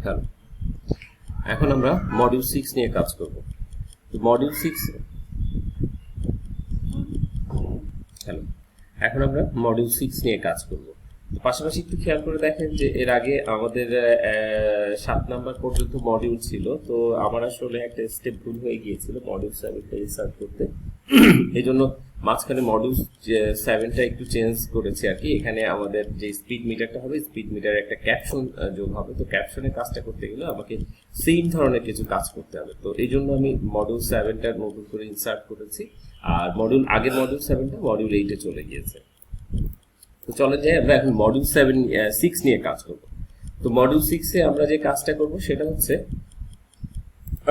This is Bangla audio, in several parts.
হ্যালো, এখন আমরা মডিউল 6 নিয়ে কাজ করব। তো মডিউল 6 হ্যালো এখন আমরা মডিউল 6 নিয়ে কাজ করব। তো পাশাপাশি একটু খেয়াল করে দেখেন যে এর আগে আমাদের 7 নাম্বার পর্যন্ত মডিউল ছিল। তো আমার আসলে একটা স্টেপ ভুল হয়ে গিয়েছিল মডিউল 7টা ইনসার্ট করতে, এই জন্য মাঝখানে মডিউল 7টা একটু চেঞ্জ করেছি আর কি। এখানে আমাদের যে স্পিড মিটারটা হবে, স্পিড মিটারে একটা ক্যাপশন যোগ হবে। তো ক্যাপশনের কাজটা করতে গেলে আমাকে সেম ধরনের কিছু কাজ করতে হবে। তো এই জন্য আমি মডিউল 7টা নতুন করে ইনসার্ট করেছি, আর আগের মডিউল 7টা মডিউল 8-এ চলে গিয়েছে। তো চলে যাই, আমরা এখন মডিউল 6 নিয়ে কাজ করব। তো মডিউল 6-এ আমরা যে কাজটা করব সেটা হচ্ছে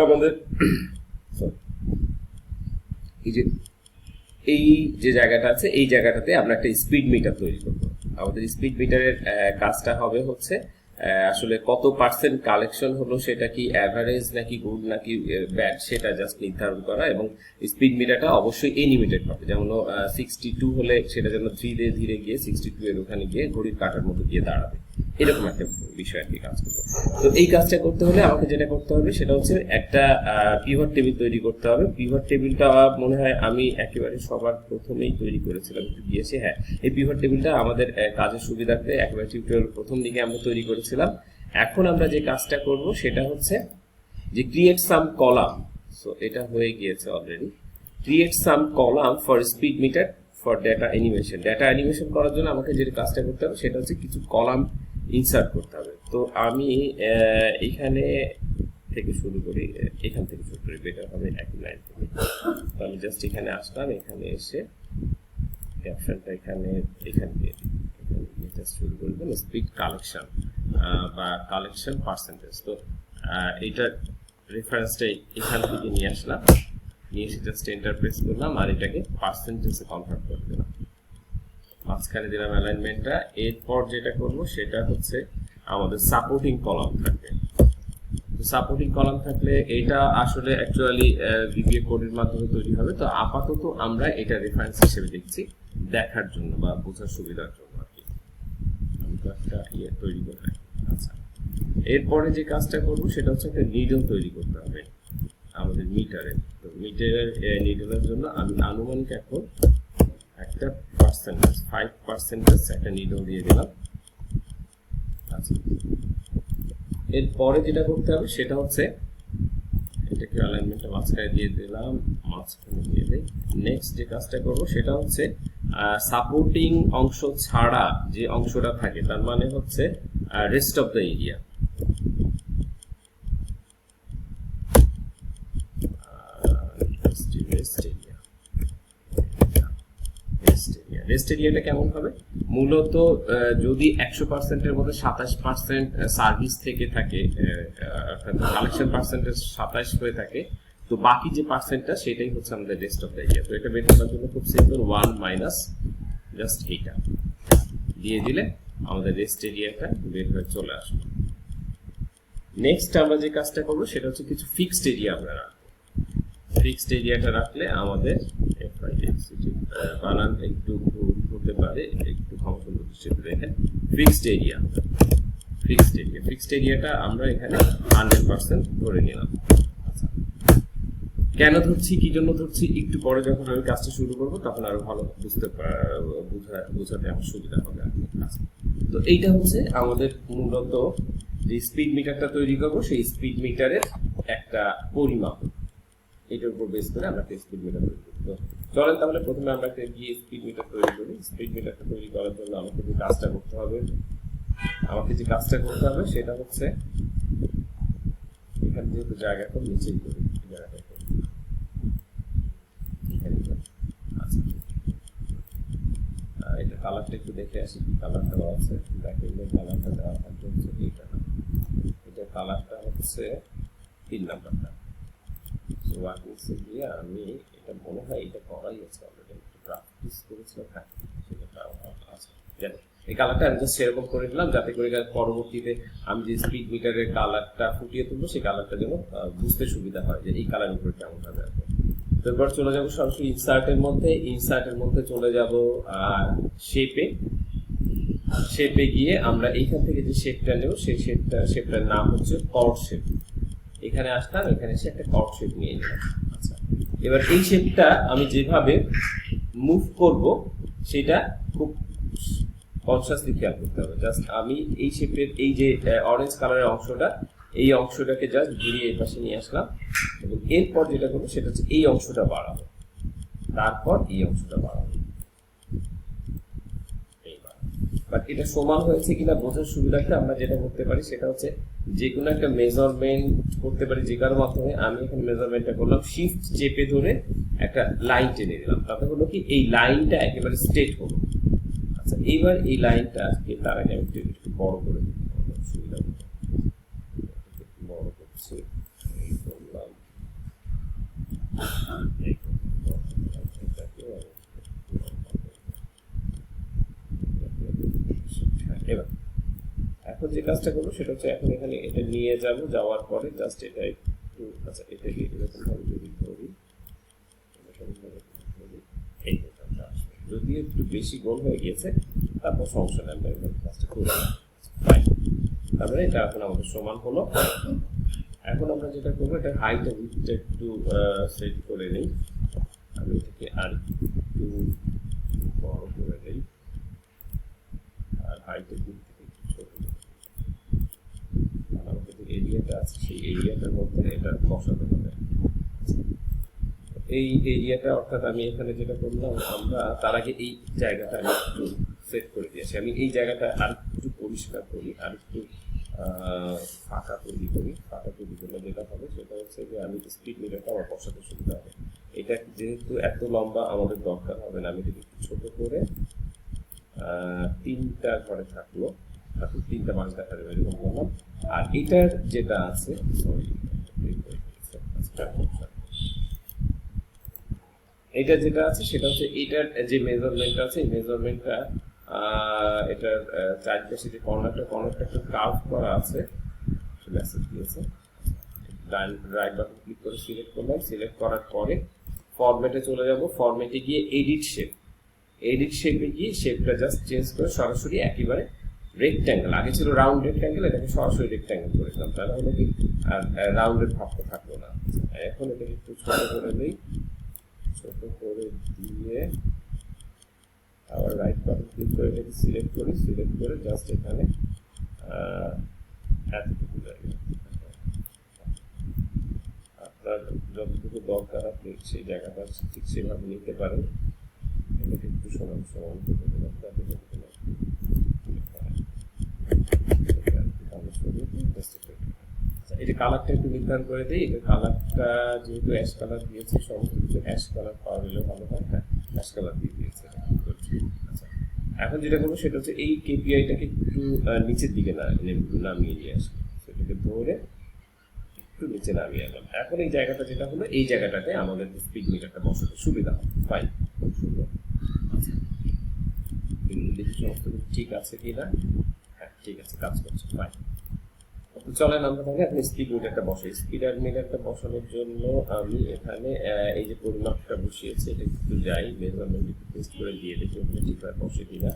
আমাদের এই যে জায়গাটা আছে, এই জায়গাটাতে আমরা একটা স্পিড মিটার তৈরি করব। আমাদের স্পিড মিটারের কাজটা হবে হচ্ছে আসলে কত পার্সেন্ট কালেকশন হলো, সেটা কি অ্যাভারেজ নাকি গুড নাকি ব্যাড, সেটা জাস্ট নির্ধারণ করা। এবং স্পিড মিটারটা অবশ্যই এনিমেটেড হবে, যেমন 62 হলে সেটা যেন ধীরে ধীরে গিয়ে 62 এর ওখানে গিয়ে ঘড়ির কাঁটার মতো গিয়ে দাঁড়াবে, এরকম একটা বিষয় আর কি কাজ করবো। তো এই কাজটা করতে হলে আমাকে যেটা করতে হবে সেটা হচ্ছে একটা পিভট টেবিল তৈরি করতে হবে। পিভট টেবিলটা মনে হয় আমি একেবারে সবার প্রথমেই তৈরি করেছিলাম, একটু গিয়েছি। হ্যাঁ, এই পিভট টেবিলটা আমাদের কাজের সুবিধার্থে একেবারে টিউটোরিয়াল প্রথম দিকে আমরা তৈরি করেছিলাম। এখন আমরা যে কাজটা করব সেটা হচ্ছে যে ক্রিয়েট সাম কলাম। সো এটা হয়ে গিয়েছে already. Create some column for speed metre for data animation. Data animation করার জন্য আমাকে যে কাজটা করতে হবে সেটা হচ্ছে কিছু কলাম ইনসার্ট করতে হবে। তো আমি এখানে থেকে শুরু করি, এখান থেকে শুরু করি, বেটার হবে একই লাইন থেকে। তো আমি জাস্ট এখানে আসলাম, এখানে এসে ক্যাপশনটা এখানে জাস্ট শুরু করে দিলাম স্পিড কালেকশন বা কালেকশন পার্সেন্টেজ। তো এইটার রেফারেন্সটা এখান থেকে নিয়ে আসলাম, নিয়ে এসে জাস্ট এন্টার প্রেস করলাম আর এটাকে পার্সেন্টেজে কনভার্ট করে দিলাম। মাঝখানে দিলাম অ্যালাইনমেন্টটা। এরপর যেটা করব সেটা হচ্ছে আমাদের সাপোর্টিং কলাম থাকবে। তো সাপোর্টিং কলাম থাকলে এটা আসলে অ্যাকচুয়ালি ভিবিএ কোডের মাধ্যমে তৈরি হবে। তো আপাতত আমরা এটা রেফারেন্স হিসেবে দেখছি, দেখার জন্য বা বোঝার সুবিধার জন্য আর কি। আমি তো একটা তৈরি করে রাখি। আচ্ছা, এরপরে যে কাজটা করব সেটা হচ্ছে একটা নিডল তৈরি করতে হবে আমাদের মিটারে। তো মিটারের নিডলের জন্য আমি আনুমানিক এখন একটা পার্সেন্টেজ 5% একটা নিডল দিয়ে দিলাম। আচ্ছা, এরপরে যেটা করতে হবে সেটা হচ্ছে এটাকে অ্যালাইনমেন্টটা মাঝখানে দিয়ে দিলাম, মাঝখানে দিয়ে দিই। নেক্সট যে কাজটা করব সেটা হচ্ছে সাপোর্টিং অংশ ছাড়া যে অংশটা থাকে, তার মানে হচ্ছে rest of the area. Rest এরিয়াটা কেমন হবে? মূলত যদি 100%-এর মধ্যে 27% সার্ভিস থেকে থাকে, কালেকশন পার্সেন্টেজ 27 হয়ে থাকে, তো বাকি যে পার্সেন্টটা সেটাই হচ্ছে আমাদের রেস্ট অফ দ্য এরিয়া। তো এটা বের করার জন্য খুব সিম্পল, 1 মাইনাস জাস্ট এইটা দিয়ে দিলে আমাদের রেস্ট এরিয়াটা বের হয়ে চলে আসবে। নেক্সট আমরা যে কাজটা করবো সেটা হচ্ছে কিছু ফিক্সড এরিয়া আমরা রাখবো। ফিক্সড এরিয়াটা রাখলে আমাদের বানান একটু হতে পারে, একটু ক্ষমতা দৃষ্টিতে দেখেন। ফিক্সড এরিয়াটা আমরা এখানে 100% ধরে নিলাম। কেন ধরছি, কি জন্য ধরছি, একটু পরে যখন আমি কাজটা শুরু করবো তখন আরো ভালো বোঝাতে আমার সুবিধা হবে। তো এইটা হচ্ছে আমাদের মূলত যে স্পিড মিটারটা তৈরি করবো, সেই স্পিড মিটারের একটা পরিমাপ। এটার উপর বেস করে আমরা একটা স্পিড মিটার তৈরি করি। তো চলেন তাহলে প্রথমে আমরা একটা গিয়ে স্পিড মিটার তৈরি করি। স্পিড মিটারটা তৈরি করার জন্য আমাকে যে কাজটা করতে হবে সেটা হচ্ছে এখানে যেহেতু জায়গা খুব নিচেই করি, আচ্ছা, এটা কালারটা একটু দেখে আসি কি কালার দেওয়া আছে। দেখেন কালারটা দেওয়া হচ্ছে এইটা না, এটা কালারটা হচ্ছে 3 নাম্বারটা। ওয়ার্কিংসে গিয়ে আমি এটা মনে হয় এটা করাই আছে অলরেডি, একটু প্র্যাকটিস করেছিলাম। হ্যাঁ, সেটা আছে। এই কালারটা আমি জাস্ট সেরকম করে দিলাম যাতে করে পরবর্তীতে আমি যে স্পিড মিটারের কালারটা ফুটিয়ে তুলবো সেই কালারটা যেন বুঝতে সুবিধা হয় যে এই কালার উপরে কেমন হবে। তারপর চলে যাবো সরাসরি ইনসার্টের মধ্যে চলে যাব শেপে। শেপে গিয়ে আমরা এইখান থেকে যে শেপটা নেব সেই শেপটার নাম হচ্ছে কর্ড শেপ। এখানে আসলাম, এখানে এসে একটা কর্ড শেপ নিয়ে নিলাম। আচ্ছা, এবার এই শেপটা আমি যেভাবে মুভ করব সেটা খুব কনসিয়াসলি খেয়াল করতে হবে। জাস্ট আমি এই শেপের এই যে অরেঞ্জ কালারের অংশটা, এই অংশটাকে জাস্ট ঘুরিয়ে এই পাশে নিয়ে আসলাম এবং এরপর যেটা করবো সেটা হচ্ছে এই অংশটা বাড়াবো, তারপর এই অংশটা বাড়াবো। বাট এটা সমান হয়েছে কিনা বোঝার সুবিধার্থে আমরা যেটা করতে পারি সেটা হচ্ছে যে কোনো একটা মেজারমেন্ট করতে পারি যে কারোর মাধ্যমে। আমি এখানে মেজারমেন্টটা করলাম, শিফট চেপে ধরে একটা লাইন টেনে দিলাম, তাতে হলো কি এই লাইনটা একেবারে স্ট্রেট হলো। আচ্ছা, এইবার এই লাইনটা তার আগে আমি একটু বড় করে দিই, সুবিধা বড় করছি, এই করলাম, এবার এখন যে কাজটা করবো সেটা হচ্ছে এখন এখানে এটা নিয়ে যাব, যাওয়ার পরে জাস্ট এটা একটু, আচ্ছা এটাকে এরকম ভাবে যদি ধরি, যদি একটু বেশি গোল হয়ে গিয়েছে তারপর সমস্যা নেই, আমরা এবার কাজটা করে তারপরে এটা এখন আমাদের সমান হলো। এখন আমরা যেটা করবো এটা হাইট একটু সেট করে নিই, আমি এটাকে আর একটু বড় করে দিই আর হাইটের দিক থেকে একটু ছোট, আমাদের যে এরিয়াটা আছে সেই এরিয়াটার মধ্যে এটা বসাতে হবে। এই এরিয়াটা অর্থাৎ আমি এখানে যেটা করলাম, আমরা তার আগে এই জায়গাটা আমি একটু সেট করে দিয়েছি। আমি এই জায়গাটা আর একটু পরিষ্কার করি, আর একটু ফাঁকা তৈরি করি। ফাঁকা তৈরি করলে যেটা হবে সেটা হচ্ছে যে আমি স্পিড মিটারটা আমার বসাতে সুবিধা হবে। এটা যেহেতু এত লম্বা আমাদের দরকার হবে না, আমি যদি একটু ছোট করে 3টা ঘরে থাকলো, তারপর 3টা 5 দেখা যাবে এরকম করলাম। আর এটার যেটা আছে, এটা যেটা আছে সেটা হচ্ছে এটার যে মেজারমেন্টটা আছে, এই মেজারমেন্টটা এটার চারপাশে যে কর্নারটা একটু কার্ভ করা আছে, মেসেজ দিয়েছে, রাইট বাটন ক্লিক করে সিলেক্ট করলাম। সিলেক্ট করার পরে ফরম্যাটে চলে যাব, ফরম্যাটে গিয়ে এডিট শেপে গিয়ে শেপটা জাস্ট চেঞ্জ করে সরাসরি একেবারে রেক্ট্যাঙ্গেল, আগে ছিল রাউন্ড রেক্ট্যাঙ্গেল, এটাকে সরাসরি রেক্ট্যাঙ্গেল করে দিলাম, তাহলে হলো কি আর রাউন্ডের ভাবটা থাকলো না। এখন এটাকে একটু ছোট করে দিই, ছোট করে দিয়ে আবার রাইট বাটন ক্লিক করে এটাকে সিলেক্ট করে জাস্ট এখানে এতটুকু জায়গা, আপনার যতটুকু দরকার আপনি সেই জায়গাটা ঠিক সেভাবে নিতে পারেন। এটাকে একটু সমান করে দিলাম, এটা কালারটা একটু নির্ধারণ করে দিই। এটা কালারটা যেহেতু অ্যাশ কালার দিয়েছে, সমস্ত কিছু অ্যাশ কালার পাওয়া গেলে ভালো হয়। হ্যাঁ, অ্যাশ কালার দিয়ে দিয়েছে। আচ্ছা, এখন যেটা করবো সেটা হচ্ছে এই কেপিআইটাকে একটু নিচের দিকে নামিয়ে নিয়ে আসবো, সেটাকে ধরে একটু নিচে নামিয়ে আনলাম। এখন এই জায়গাটা যেটা হলো, এই জায়গাটাতে আমাদের স্পিড মিটারটা বসাতে সুবিধা হবে। ফাইন, খুব সুন্দর। আচ্ছা, দেখি সমস্ত কিছু ঠিক আছে কিনা। হ্যাঁ, ঠিক আছে, কাজ করছে। ফাইন, চলেন আমরা তাহলে এখন স্পিড মিটারটা বসাই। স্পিড মিটারটা বসানোর জন্য আমি এখানে এই যে পরিমাপটা বসিয়েছি, এটা একটু যাই মেজারমেন্ট একটু টেস্ট করে দিয়ে দেখি ওখানে ঠিকভাবে বসে কিনা।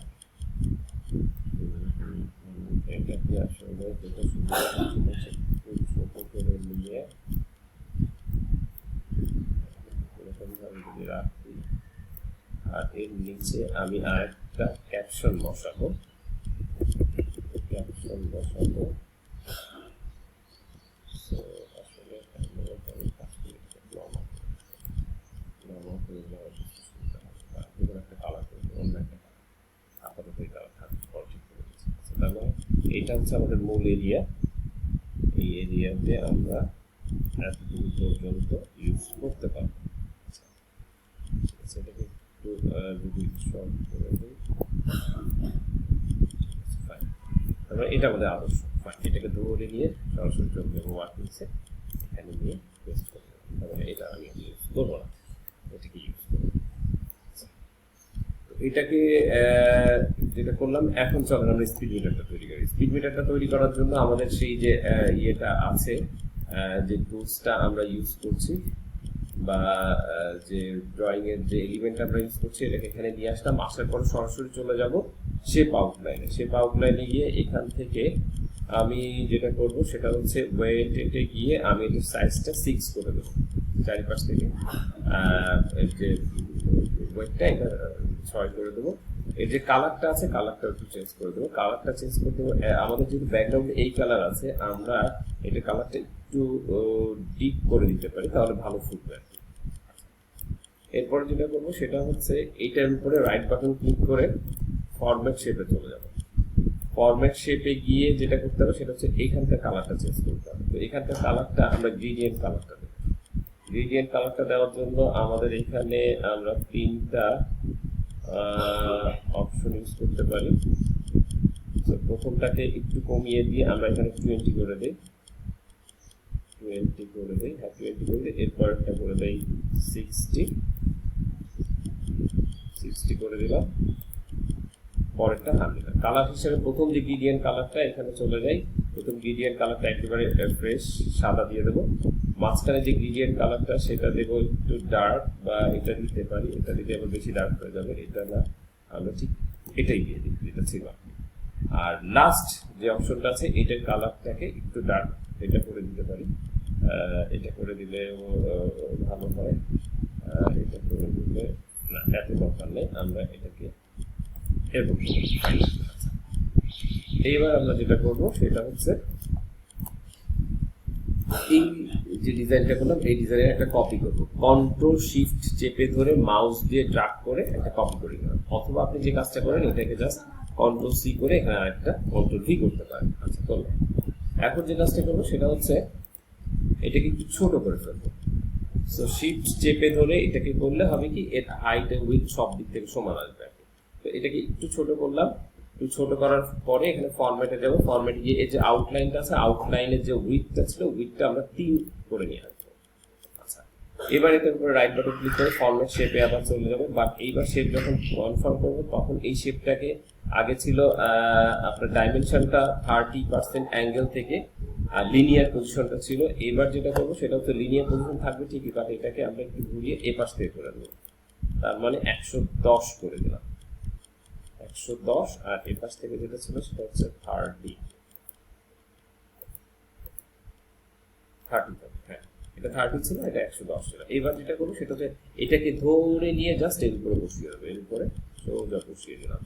এটাকে আসলে যেটা সুবিধা হচ্ছে ছোট করে নিয়ে এরকমভাবে যদি রাখি, আর এর নিচে আমি আরেকটা ক্যাপশন বসাবো। এটা হচ্ছে আমাদের মূল এরিয়া, এই এরিয়াতে আমরা এতদূর পর্যন্ত ইউজ করতে পারবো। সেটাকে একটু যদি শর্ট করে দিই, তারপরে এটা আমাদের আদর্শ। ফাইন, এটাকে ধরে নিয়ে সরাসরি চলে যাবো ওয়ার্কিংসে, এখানে নিয়ে পেস্ট করে দেবো। তারপরে এটা আমি ইউজ করবো না, এটাকে ইউজ করবো। এটাকে যেটা করলাম, এখন চলেন আমরা স্পিড মিটারটা তৈরি করি। স্পিড মিটারটা তৈরি করার জন্য আমাদের সেই যে ইয়েটা আছে, যে টুলসটা আমরা ইউজ করছি বা যে ড্রয়িং এর যে এলিমেন্ট আমরা ইউজ করছি, এটাকে এখানে নিয়ে আসলাম। আসার পর সরাসরি চলে যাব শেপ আউটলাইনে গিয়ে এখান থেকে আমি যেটা করব সেটা হচ্ছে ওয়েটে গিয়ে আমি এটার সাইজটা 6 করে দেবো চারিপাশ থেকে, এর যে ওয়েটটা এটা 6 করে দেবো। এর যে কালারটা আছে কালারটা একটু চেঞ্জ করে দেবো, কালারটা চেঞ্জ করে দেবো। আমাদের যেহেতু ব্যাকগ্রাউন্ডে এই কালার আছে, আমরা এটা কালারটা একটু ডিপ করে দিতে পারি, তাহলে ভালো ফুটবে আর কি। এরপরে যেটা করবো সেটা হচ্ছে এইটার উপরে রাইট বাটন ক্লিক করে ফরম্যাট শেপে চলে যাবো। ফরম্যাট শেপে গিয়ে যেটা করতে হবে সেটা হচ্ছে এইখানকার কালারটা চেঞ্জ করতে হবে। তো এখানকার কালারটা আমরা গ্রেডিয়েন্ট কালারটা দেবো। গ্রেডিয়েন্ট কালারটা দেওয়ার জন্য আমাদের এখানে আমরা 3টা অপশন ইউজ করতে পারি। প্রথমটাকে একটু কমিয়ে দিয়ে আমরা এখানে 20 করে দিই, 20 করে দিই, হ্যাঁ 20 করে দিই। এরপর একটা করে দেই 60 করে দিলাম। পরেরটা 100। কালার হিসেবে প্রথম যে গ্রেডিয়েন্ট কালারটা এখানে চলে যাই, প্রথম গ্রেডিয়েন্ট কালারটা একেবারে ফ্রেশ সাদা দিয়ে দেবো। মাঝখানে যে গ্রেডিয়েন্ট কালারটা সেটা দেবো একটু ডার্ক, বা এটা দিতে পারি, এটা দিতে আবার বেশি ডার্ক হয়ে যাবে, এটা না, আমরা ঠিক এটাই দিয়ে দিই, এটা ছিল। আর লাস্ট যে অপশনটা আছে এটার কালারটাকে একটু ডার্ক এটা করে দিতে পারি, এটা করে দিলে ভালো হয়। এটা করে দিলে না, এত দরকার নেই, আমরা এটাকে এরকম। এইবার আমরা যেটা করব সেটা হচ্ছে এই যে ডিজাইনটা করলাম এই ডিজাইনের একটা কপি করব। কন্ট্রোল শিফট চেপে ধরে মাউস দিয়ে ড্র্যাগ করে একটা কপি করে নিলাম, অথবা আপনি যে কাজটা করেন এটাকে জাস্ট কন্ট্রোল সি করে এখানে আরেকটা কন্ট্রোল ভি করতে পারেন। আচ্ছা করলাম। এখন যে কাজটা করবো সেটা হচ্ছে এটাকে একটু ছোট করে ফেলবো। সো শিফট চেপে ধরে এটাকে করলে হবে কি, এর হাইট এন্ড উইডথ সব দিক থেকে সমান আসবে। তো এটাকে একটু ছোট করলাম, একটু ছোট করার পরে এখানে ফরম্যাটে যাবো। ফরম্যাটে গিয়ে এই যে আউটলাইনটা আছে, আউটলাইনের যে উইডথটা ছিল উইডথটা আমরা 3 করে নিয়ে আসবো। আচ্ছা, এবার এটার উপরে রাইট বাটন ক্লিক করে ফরম্যাট শেপে আবার চলে যাবো। বাট এইবার শেপ যখন কনফার্ম করবো তখন এই শেপটাকে আগে ছিল আপনার ডাইমেনশনটা 30% অ্যাঙ্গেল থেকে, আর লিনিয়ার পজিশনটা ছিল। এবার যেটা করবো সেটা হচ্ছে লিনিয়ার পজিশন থাকবে ঠিকই, বাট এটাকে আমরা একটু ঘুরিয়ে এ পাশ থেকে করে দেবো। তার মানে 110 করে দিলাম, 110। আর এ পাশ থেকে যেটা ছিল সেটা হচ্ছে 30, হ্যাঁ এটা 30 ছিল, এটা 110 ছিল। এবার যেটা করবো সেটা হচ্ছে এটাকে ধরে নিয়ে জাস্ট এর উপরে বসিয়ে দেবো, এর উপরে সোজা বসিয়ে দিলাম,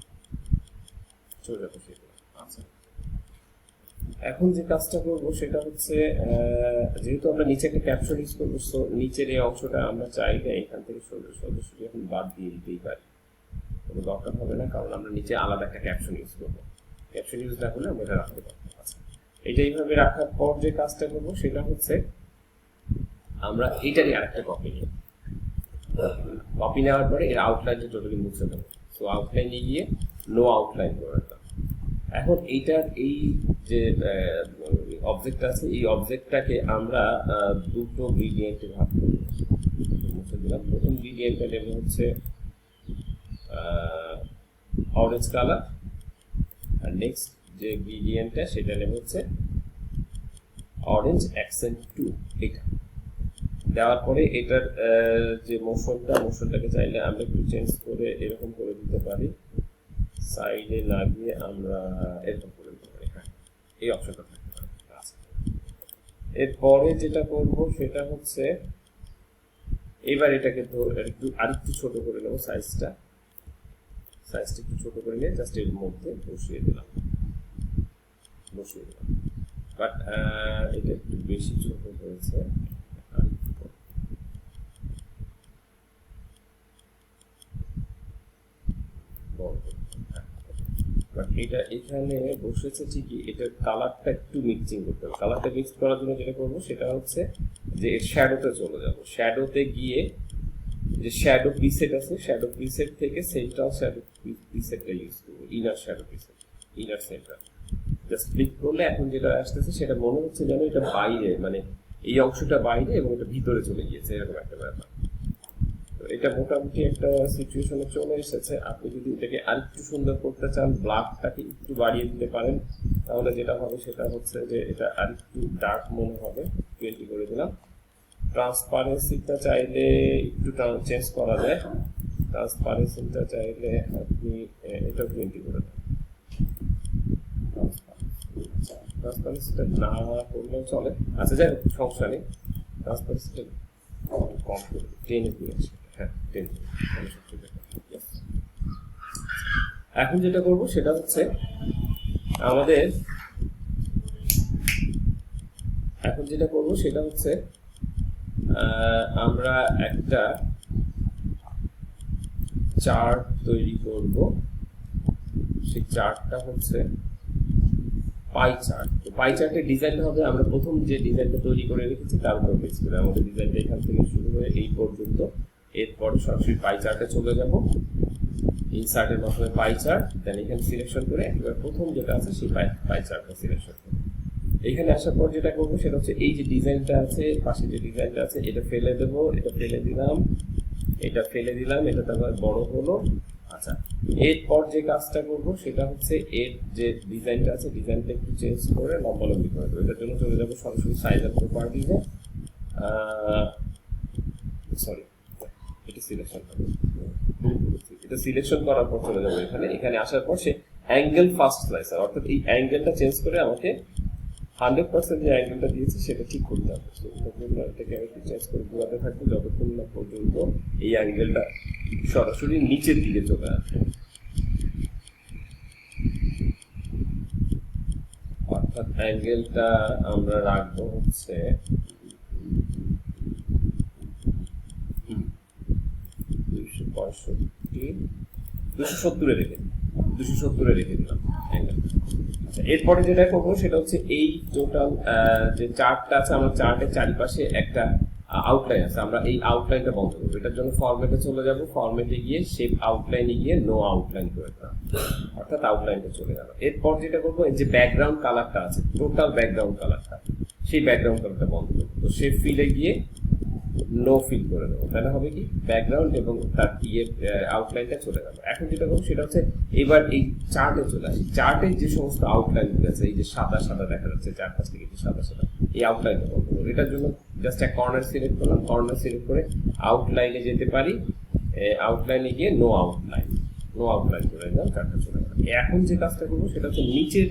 সোজা বসিয়ে দিলাম। আচ্ছা, এখন যে কাজটা করবো সেটা হচ্ছে যেহেতু আমরা নিচে একটা ক্যাপশন ইউজ করবো, সো নিচের এই অংশটা আমরা চাইলে এখান থেকে সরাসরি এখন বাদ দিয়ে দিতেই পারি, কোনো দরকার হবে না, কারণ আমরা নিচে আলাদা একটা ক্যাপশন ইউজ করবো। ক্যাপশন ইউজ না করলে আমরা এটা রাখতে পারবো। আচ্ছা, এটা এইভাবে রাখার পর যে কাজটা করবো সেটা হচ্ছে আমরা এইটারই আরেকটা কপি নিই। কপি নেওয়ার পরে এর আউটলাইনটা টোটালি মুছে দেবো। সো আউটলাইনে গিয়ে নো আউটলাইন করে রাখলাম। এখন এইটার এই যে অবজেক্ট আছে এই অবজেক্টটাকে আমরা দুটো গ্রেডিয়েন্টে ভাগ করব। মুছে দিলাম। প্রথম গ্রেডিয়েন্টটা নেবে হচ্ছে অরেঞ্জ কালার, আর নেক্সট যে গ্রেডিয়েন্টটা সেটা নেবে হচ্ছে অরেঞ্জ অ্যাকসেন্ট 2। এটা দেওয়ার পরে এটার যে মোশনটাকে চাইলে আমরা একটু চেঞ্জ করে এরকম করে দিতে পারি, সাইডে লাগিয়ে আমরা এরকম করে দিতে পারি। হ্যাঁ, এই অপশনটা থাকতে পারে। এরপরে যেটা করব সেটা হচ্ছে এবার এটাকে আরেকটু ছোট করে নেবো, সাইজটা একটু ছোট করে নিয়ে জাস্ট এর মধ্যে বসিয়ে দিলাম। বাট এটা একটু বেশি ছোট হয়েছে, এটা এখানে বসেছে ঠিকই, এটার কালারটা একটু মিক্সিং করতে হবে। কালারটা মিক্স করার জন্য যেটা করবো সেটা হচ্ছে যে এর শ্যাডোতে চলে যাবো। শ্যাডোতে গিয়ে যে শ্যাডো প্রিসেট আছে, শ্যাডো প্রিসেট থেকে সেন্ট্রাল শ্যাডো প্রিসেটটা ইউজ করবো, inner shadow preset, inner centre. Just click করলে এখন যেটা আসতেছে সেটা মনে হচ্ছে যেন এটা বাইরে, মানে এই অংশটা বাইরে এবং এটা ভিতরে চলে গিয়েছে, এরকম একটা ব্যাপার। এটা মোটামুটি একটা সিচুয়েশনে চলে এসেছে। আপনি যদি এটাকে আরেকটু সুন্দর করতে চান, ব্ল্যাকটাকে একটু বাড়িয়ে দিতে পারেন, তাহলে যেটা হবে সেটা হচ্ছে যে এটা আরেকটু ডার্ক মনে হবে। 20 করে দিলাম। ট্রান্সপারেন্সিটা চাইলে একটু চেঞ্জ করা যায়, ট্রান্সপারেন্সিটা চাইলে আপনি এটাও 20 করে দেন। ট্রান্সপারেন্সিটা না করলেও চলে, আচ্ছা যাই হোক সমস্যা নেই, ট্রান্সপারেন্সিটা কম করে 10 নিয়ে আসি, হ্যাঁ 10। এখন যেটা করব সেটা হচ্ছে আমাদের আমরা একটা চার্ট তৈরি করব। সেই চার্টটা হচ্ছে পাই চার্ট। তো পাই চার্টের ডিজাইনটা হবে আমরা প্রথম যে ডিজাইনটা তৈরি করে রেখেছি তার উপর বেস করে। আমাদের ডিজাইনটা এখান থেকে শুরু হয়ে এই পর্যন্ত, এরপর সরাসরি পাই চার্টে চলে যাব। ইনসার্টের মাধ্যমে পাই চার্ট, দেন এখানে সিলেকশন করে এবার প্রথম যেটা আছে সেই পাই চার্টটা সিলেকশন করব। এখানে আসার পর যেটা করবো সেটা হচ্ছে এই যে ডিজাইনটা আছে, পাশে যে ডিজাইনটা আছে এটা ফেলে দেবো, এটা ফেলে দিলাম, এটা তো আবার বড় হলো। আচ্ছা, এরপর যে কাজটা করবো সেটা হচ্ছে এর যে ডিজাইনটা আছে ডিজাইনটা একটু চেঞ্জ করে লম্বালম্বি করে দেবো। এটার জন্য চলে যাবো সরাসরি সাইজ এন্ড প্রপার্টিজে, সরি এটা সিলেকশন করবো, এটা সিলেকশন করার পর চলে যাবো এখানে আসার পর সে অ্যাঙ্গেল ফার্স্ট স্লাইসার, অর্থাৎ এই অ্যাঙ্গেলটা চেঞ্জ করে আমাকে 100% যে অ্যাঙ্গেলটা দিয়েছে সেটা ঠিক করতে হবে। এটাকে আমি একটু চেঞ্জ করে ঘোরাতে থাকবো যতক্ষণ না পর্যন্ত এই অ্যাঙ্গেলটা সরাসরি নিচের দিকে চলে আসবে। অর্থাৎ অ্যাঙ্গেলটা আমরা রাখবো হচ্ছে 270 রেখে দিলাম অ্যাঙ্গেল। এরপরে যেটা করবো সেটা হচ্ছে এই টোটাল যে চার্টটা আছে, আমার চার্টের চারিপাশে একটা আউটলাইন আছে, আমরা এই আউটলাইনটা বন্ধ করবো। এটার জন্য ফরম্যাটে চলে যাব, ফরম্যাটে গিয়ে শেপ আউটলাইনে গিয়ে নো আউটলাইন করে দিলাম, অর্থাৎ আউটলাইনটা চলে গেল। এরপর যেটা করবো এই যে ব্যাকগ্রাউন্ড কালারটা আছে, টোটাল ব্যাকগ্রাউন্ড কালারটা, সেই ব্যাকগ্রাউন্ড কালারটা বন্ধ করবো। তো শেপ ফিলে গিয়ে নো ফিল করে দেবো, তাহলে হবে কি ব্যাকগ্রাউন্ড এবং তার আউটলাইনটা চলে গেল। এখন যেটা করবো সেটা হচ্ছে এবার এই চার্টে চলে আসি। চার্টের যে সমস্ত আউটলাইন আছে, এই যে সাদা সাদা দেখা যাচ্ছে চারপাশ থেকে সাদা সাদা, এই আউটলাইনটা বলবো। এটার জন্য জাস্ট এক কর্নার সিলেক্ট করলাম, কর্নার সিলেক্ট করে আউটলাইনে যেতে পারি, আউটলাইনে গিয়ে নো আউটলাইন করে দিলাম, চার্টটা চলে গেল। এখন যে কাজটা করবো সেটা হচ্ছে নিচের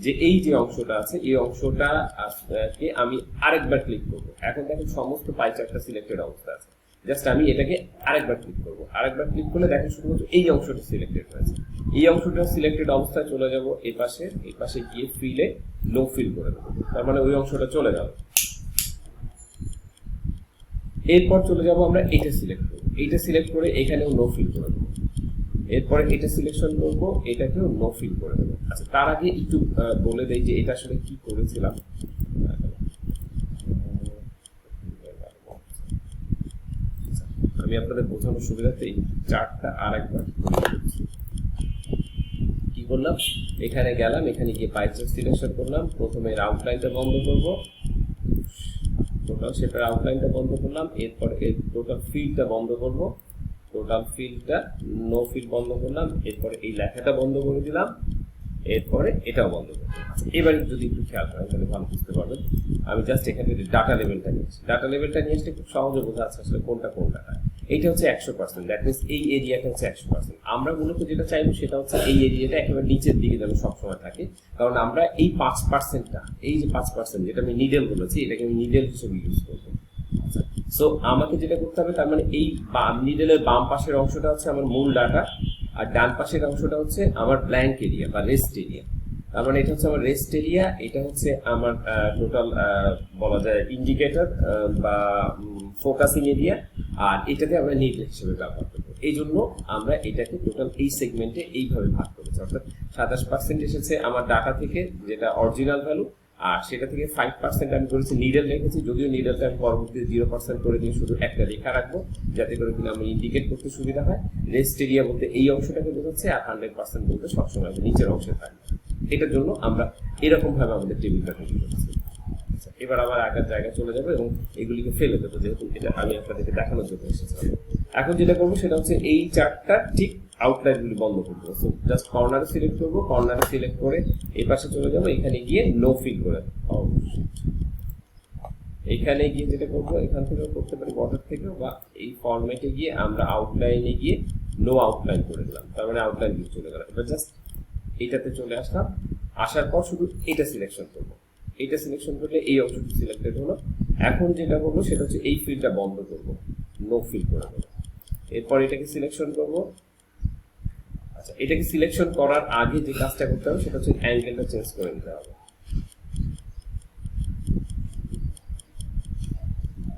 যে এই যে অংশটা আছে এই অংশটাকে আমি আরেকবার ক্লিক করবো। এখন দেখেন সমস্ত পাই চার্টটা সিলেক্টেড অবস্থা আছে, জাস্ট আমি এটাকে আরেকবার ক্লিক করবো। আরেকবার ক্লিক করলে দেখেন শুধুমাত্র এই অংশটা সিলেক্টেড হয়েছে। এই অংশটা সিলেক্টেড অবস্থায় চলে যাব এই পাশে গিয়ে ফিলে নো ফিল করে দেবো, তার মানে ওই অংশটা চলে গেল। এরপর চলে যাব আমরা এটা সিলেক্ট করে এখানেও নো ফিল করে দেবো। এরপরে এটা সিলেকশন করব, এটাকেও নো ফিল করে দেবো। আচ্ছা, তার আগে একটু বলে দেই যে এটা আসলে কি করেছিলাম। আমি আপনাদের বোঝানোর সুবিধাতে চার্টটা আরেকবার কি করলাম, এখানে গেলাম, এখানে গিয়ে পাই চার্ট সিলেকশন করলাম। প্রথমে এর আউটলাইনটা বন্ধ করব, টোটাল শেপের আউটলাইনটা বন্ধ করলাম। এরপর এর টোটাল ফিলটা বন্ধ করব, টোটাল ফিলটা নো ফিল বন্ধ করলাম। এরপরে এই লেখাটা বন্ধ করে দিলাম, এরপরে এটাও বন্ধ করলাম। এবারে যদি একটু খেয়াল করেন তাহলে ভালো বুঝতে পারবেন। আমি জাস্ট এখানে ডাটা লেভেলটা নিয়ে আসলে খুব সহজে বোঝা যাচ্ছে আসলে কোনটা এইটা হচ্ছে 100%, দ্যাট মিনস এই এরিয়াটা হচ্ছে 100%। আমরা মূলত যেটা চাইবো সেটা হচ্ছে এই এরিয়াটা একেবারে নিচের দিকে যেন সবসময় থাকে, কারণ আমরা এই 5%টা, এই যে 5% যেটা আমি নিডেল বলেছি, এটাকে আমি নিডেল হিসেবে ইউজ করবো। সো আমাকে যেটা করতে হবে, তার মানে এই নিডেলের বাম পাশের অংশটা হচ্ছে আমার মূল ডাটা, আর ডান পাশের অংশটা হচ্ছে আমার ব্ল্যাঙ্ক এরিয়া বা রেস্ট এরিয়া। তার মানে এটা হচ্ছে আমার রেস্ট এরিয়া, এটা হচ্ছে আমার টোটাল বলা যায় ইন্ডিকেটর বা ফোকাসিং এরিয়া, আর এটাকে আমরা নিডেল হিসেবে ব্যবহার করবো। এই জন্য আমরা এটাকে টোটাল এই সেগমেন্টে এইভাবে ভাগ করেছি। অর্থাৎ 27% এসেছে আমার ডাটা থেকে, যেটা অরিজিনাল ভ্যালু, আর সেটা থেকে 5% আমি করেছি নিডেল রেখেছি, যদিও নিডেলটা আমি পরবর্তীতে 0% করে দিয়ে শুধু একটা রেখা রাখবো, যাতে করে কিনা আমি ইন্ডিকেট করতে সুবিধা হয়। রেস্ট এরিয়া বলতে এই অংশটাকে বোঝাচ্ছে, আর 100% বলতে সবসময় নিচের অংশে থাকবে। এটার জন্য আমরা এরকম ভাবে আমাদের টেবিলটা তৈরি করছি। এবার আবার আগের জায়গায় চলে যাবো এবং এগুলিকে ফেলে দেবো, যেহেতু এটা আমি আপনাদেরকে দেখানোর জন্য এসেছিলাম। এখন যেটা করবো সেটা হচ্ছে এই চার্টটা ঠিক আউটলাইন গুলি বন্ধ করবো। সো জাস্ট কর্নারে সিলেক্ট করবো, কর্নারে সিলেক্ট করে এই পাশে চলে যাবো, এখানে গিয়ে নো ফিল করে দেবো। এখানে গিয়ে যেটা করবো, এখান থেকেও করতে পারি, বর্ডার থেকেও, বা এই ফরম্যাটে গিয়ে আমরা আউটলাইনে গিয়ে নো আউটলাইন করে দিলাম, তার মানে আউটলাইন গুলো চলে গেল। এবার জাস্ট এইটাতে চলে আসলাম, আসার পর শুধু এটা সিলেকশন করব, এটা সিলেকশন করলে এই অপশনটি সিলেক্টেড হলো। এখন যেটা করবো সেটা হচ্ছে এই ফিল্ডটা বন্ধ করব, নো ফিল করে দেবো। এরপর এটাকে সিলেকশন করব। আচ্ছা, এটাকে সিলেকশন করার আগে যে কাজটা করতে হবে সেটা হচ্ছে অ্যাঙ্গেলটা চেঞ্জ করে নিতে হবে।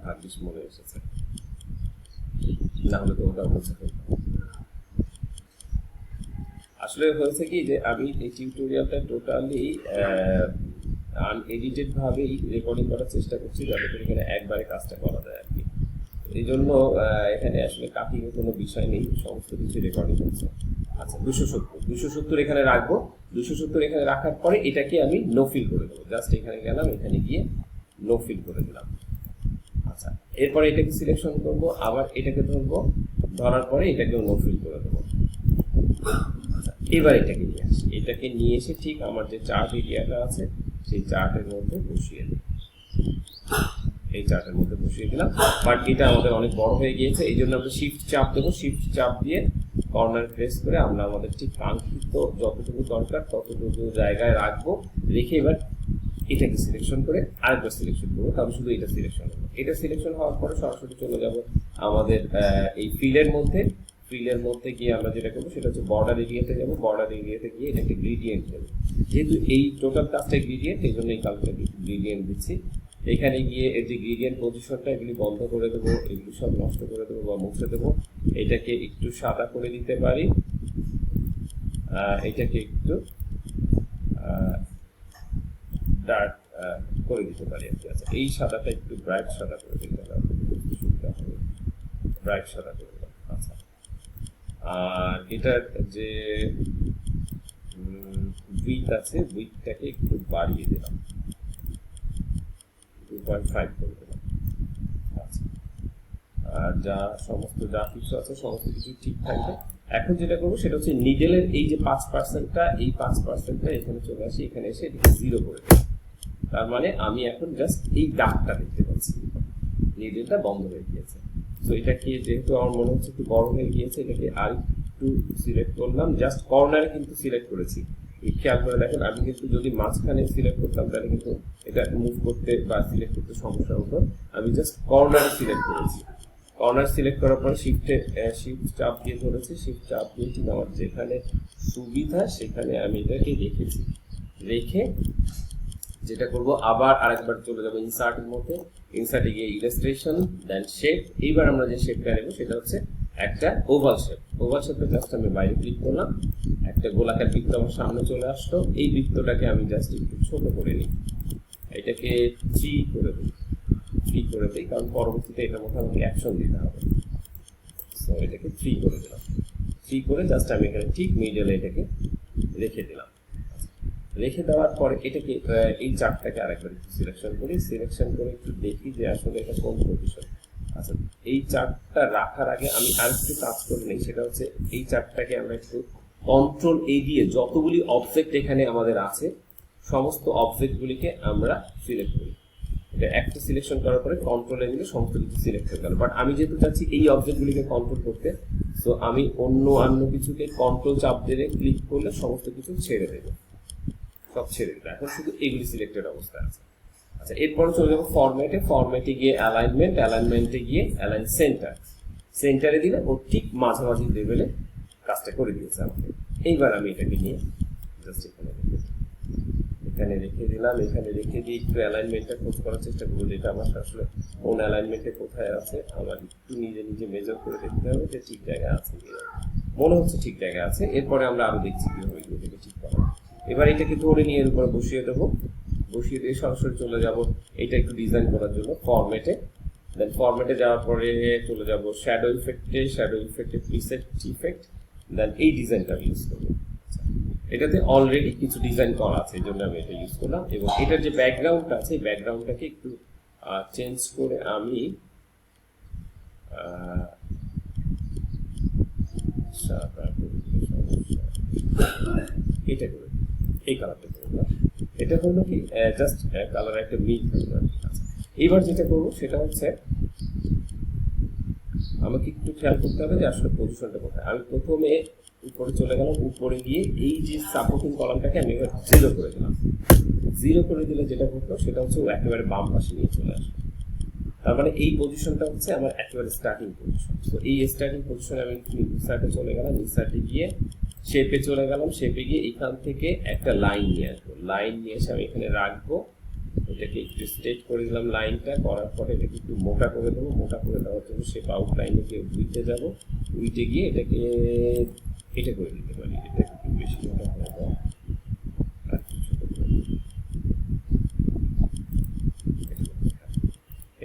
ভাগ্যিস মনে এসেছে, না হলে তো ওটা হচ্ছে। আসলে হয়েছে কি যে আমি এই টিউটোরিয়ালটা টোটালি আনএডিটেড ভাবেই রেকর্ডিং করার চেষ্টা করছি, যাতে করে এখানে একবারে কাজটা করা যায় আর কি। এই জন্য এখানে আসলে কাটিং এর কোনো বিষয় নেই, সমস্ত কিছু রেকর্ডিং হচ্ছে। আচ্ছা, 270 এখানে রাখবো। 270 এখানে রাখার পরে এটাকে আমি নো ফিল করে দেবো। জাস্ট এখানে গেলাম, এখানে গিয়ে নো ফিল করে দিলাম। আচ্ছা, এরপরে এটাকে সিলেকশন করব, আবার এটাকে ধরবো, ধরার পরে এটাকেও নো ফিল করে দেবো। আচ্ছা, এবার এটাকে নিয়ে আসি, এটাকে নিয়ে এসে ঠিক আমার যে চার্ট এরিয়াটা আছে সেই চার্টের মধ্যে বসিয়ে দিই। এই চার্টের মধ্যে বসিয়ে দিলাম। বাট এটা আমাদের অনেক বড় হয়ে গিয়েছে, এই জন্য আমরা শিফট চাপ দেবো। শিফট চাপ দিয়ে কর্নার প্রেস করে আমরা আমাদের ঠিক কাঙ্ক্ষিত যতটুকু দরকার ততটুকু জায়গায় রাখবো। রেখে এবার এটাকে সিলেকশন করে আরেকবার সিলেকশন করবো, তাহলে শুধু এটা সিলেকশন হবে। এটা সিলেকশন হওয়ার পরে সরাসরি চলে যাব আমাদের এই ফিলের মধ্যে। ফিলের মধ্যে গিয়ে আমরা যেটা করবো সেটা হচ্ছে বর্ডার এরিয়াতে যাবো। বর্ডার এরিয়াতে গিয়ে এটাকে গ্রেডিয়েন্ট দেবো। যেহেতু এই টোটাল কাজটা গ্রেডিয়েন্ট, এই জন্য এই কাজটা গ্রেডিয়েন্ট দিচ্ছি। এখানে গিয়ে এর যে গ্রেডিয়েন্ট পজিশনটা এগুলি বন্ধ করে দেবো, এগুলি সব নষ্ট করে দেবো বা মুছে দেবো। এটাকে একটু সাদা করে দিতে পারি, এটাকে একটু ডার্ক করে দিতে পারি আর কি। আচ্ছা, এই সাদাটা একটু ব্রাইট সাদা করে দিতে হবে, ব্রাইট সাদা করে দিলাম। আচ্ছা, আর এটার যে উইডথ আছে, উইডথটাকে একটু বাড়িয়ে দিলাম, 2.5 করে দিলাম। আচ্ছা, আর যা সমস্ত যা কিছু আছে সমস্ত কিছু ঠিক থাকবে। এখন যেটা করবো সেটা হচ্ছে নিডেলের এই যে 5%টা, এই 5%টা এখানে চলে আসি, এখানে এসে এটাকে 0 করে দিই। তার মানে আমি এখন জাস্ট এই দাগটা দেখতে পাচ্ছি, নিডেলটা বন্ধ হয়ে গিয়েছে। তো এটাকে যেহেতু আমার মনে হচ্ছে একটু বড় হয়ে গিয়েছে, এটাকে আর একটু সিলেক্ট করলাম। জাস্ট কর্নারে কিন্তু সিলেক্ট করেছি, খেয়াল করে দেখেন। আমি কিন্তু যদি মাঝখানে সিলেক্ট করতাম তাহলে কিন্তু এটা মুভ করতে বা সিলেক্ট করতে সমস্যা হতো। আমি জাস্ট কর্নারে সিলেক্ট করেছি। কর্নার সিলেক্ট করার পর শিফট চাপ দিয়ে ধরেছি। শিফট চাপ দিয়ে ঠিক আমার যেখানে সুবিধা সেখানে আমি এটাকে রেখেছি। রেখে যেটা করব, আবার আরেকবার চলে যাবো ইনসার্টের মধ্যে। ইনসার্টে গিয়ে ইলাস্ট্রেশন, দেন শেপ। এইবার আমরা যে শেপটা নেব সেটা হচ্ছে একটা ওভাল শেপ। ওভাল শেপটা জাস্ট আমি বাইরে ক্লিক করলাম, একটা গোলাকার বৃত্ত আমার সামনে চলে আসলো। এই বৃত্তটাকে আমি জাস্ট একটু ছোট করে নিই, এটাকে 3 করে দিই। 3 করে দিই, কারণ পরবর্তীতে এটার মধ্যে আমাকে অ্যাকশন দিতে হবে। সো এটাকে 3 করে দিলাম। 3 করে জাস্ট আমি এখানে ঠিক মিডলে এটাকে রেখে দিলাম। রেখে দেওয়ার পরে এটাকে এই চার্টটাকে আরেকবার একটু সিলেকশন করি। সিলেকশন করে একটু দেখি যে আসলে এটা কোন পজিশন। আচ্ছা, এই চার্টটা রাখার আগে আমি আরেকটু কাজ করে নিই, সেটা হচ্ছে এই চার্টটাকে আমরা একটু কন্ট্রোল এ দিয়ে যতগুলি অবজেক্ট এখানে আমাদের আছে সমস্ত অবজেক্টগুলিকে আমরা সিলেক্ট করি। এটা একটা সিলেকশন করার পরে কন্ট্রোল এ নিলে সমস্ত কিছু সিলেক্ট হয়ে গেল। বাট আমি যেহেতু চাচ্ছি এই অবজেক্টগুলিকে কন্ট্রোল করতে, তো আমি অন্য কিছুকে কন্ট্রোল চাপ দিয়ে ক্লিক করলে সমস্ত কিছু ছেড়ে দেবে, সব ছেড়ে দেবে। এখন শুধু এগুলি সিলেক্টেড অবস্থায় আছে। আচ্ছা, এরপরে চলে যাবো ফরম্যাটে। ফরম্যাটে গিয়ে অ্যালাইনমেন্টে গিয়ে অ্যালাইন সেন্টার। সেন্টারে দিলে ও ঠিক মাঝামাঝি লেভেলে কাজটা করে দিয়েছে আমাকে। এইবার আমি এটাকে নিয়ে জাস্ট এখানে রেখে দিলাম। এখানে রেখে দিয়ে একটু অ্যালাইনমেন্টটা খোঁজ করার চেষ্টা করবো, যেটা আমার আসলে কোন অ্যালাইনমেন্টে কোথায় আছে আমার একটু নিজে মেজার করে দেখতে হবে যে ঠিক জায়গায় আছে কিনা। মনে হচ্ছে ঠিক জায়গায় আছে। এরপরে আমরা আরো দেখছি কিভাবে এটাকে ঠিক করা। এবার এটাকে ধরে নিয়ে এর উপরে বসিয়ে দেবো। বসিয়ে দিয়ে সরাসরি চলে যাব এটা একটু ডিজাইন করার জন্য ফরম্যাটে। দেন ফরম্যাটে যাওয়ার পরে চলে যাব শ্যাডো ইফেক্টে প্রিসেট ইফেক্ট। দেন এই ডিজাইনটা আমি ইউজ করবো। এটাতে অলরেডি কিছু ডিজাইন করা আছে, এই জন্য আমি এটা ইউজ করলাম। এবং এটার যে ব্যাকগ্রাউন্ডটা আছে এই ব্যাকগ্রাউন্ডটাকে একটু চেঞ্জ করে আমি এটা করে এই কালারটা করলাম। এটা হলো কি জাস্ট কালার একটা মিল থাকবে। এইবার যেটা করবো সেটা হচ্ছে আমাকে একটু খেয়াল করতে হবে যে আসলে পজিশনটা কোথায়। আমি প্রথমে উপরে চলে গেলাম, উপরে গিয়ে এই যে সাপোর্টিং কলামটাকে আমি এবার 0 করে দিলাম। 0 করে দিলে যেটা ঘটলো সেটা হচ্ছে ও একেবারে বাম পাশে নিয়ে চলে আসবে। তার মানে এই পজিশনটা হচ্ছে আমার একেবারে স্টার্টিং পজিশন। তো এই স্টার্টিং পজিশনে আমি ইনসার্টে চলে গেলাম, ইনসার্টে গিয়ে শেপে চলে গেলাম, শেপে গিয়ে এখান থেকে একটা লাইন নিয়ে আসবো, লাইন নিয়ে এসে আমি এখানে রাখবো, এটাকে একটু স্ট্রেট করে দিলাম, লাইনটা করার পরে এটাকে একটু মোটা করে দেবো, মোটা করে দেওয়ার জন্য শেপ আউট লাইনে গিয়ে উইটে যাবো, উইটে গিয়ে এটাকে এটা করে দিতে পারি, এটা একটু বেশি মোটা করে দেওয়া আর একটু ছোট করে দিই।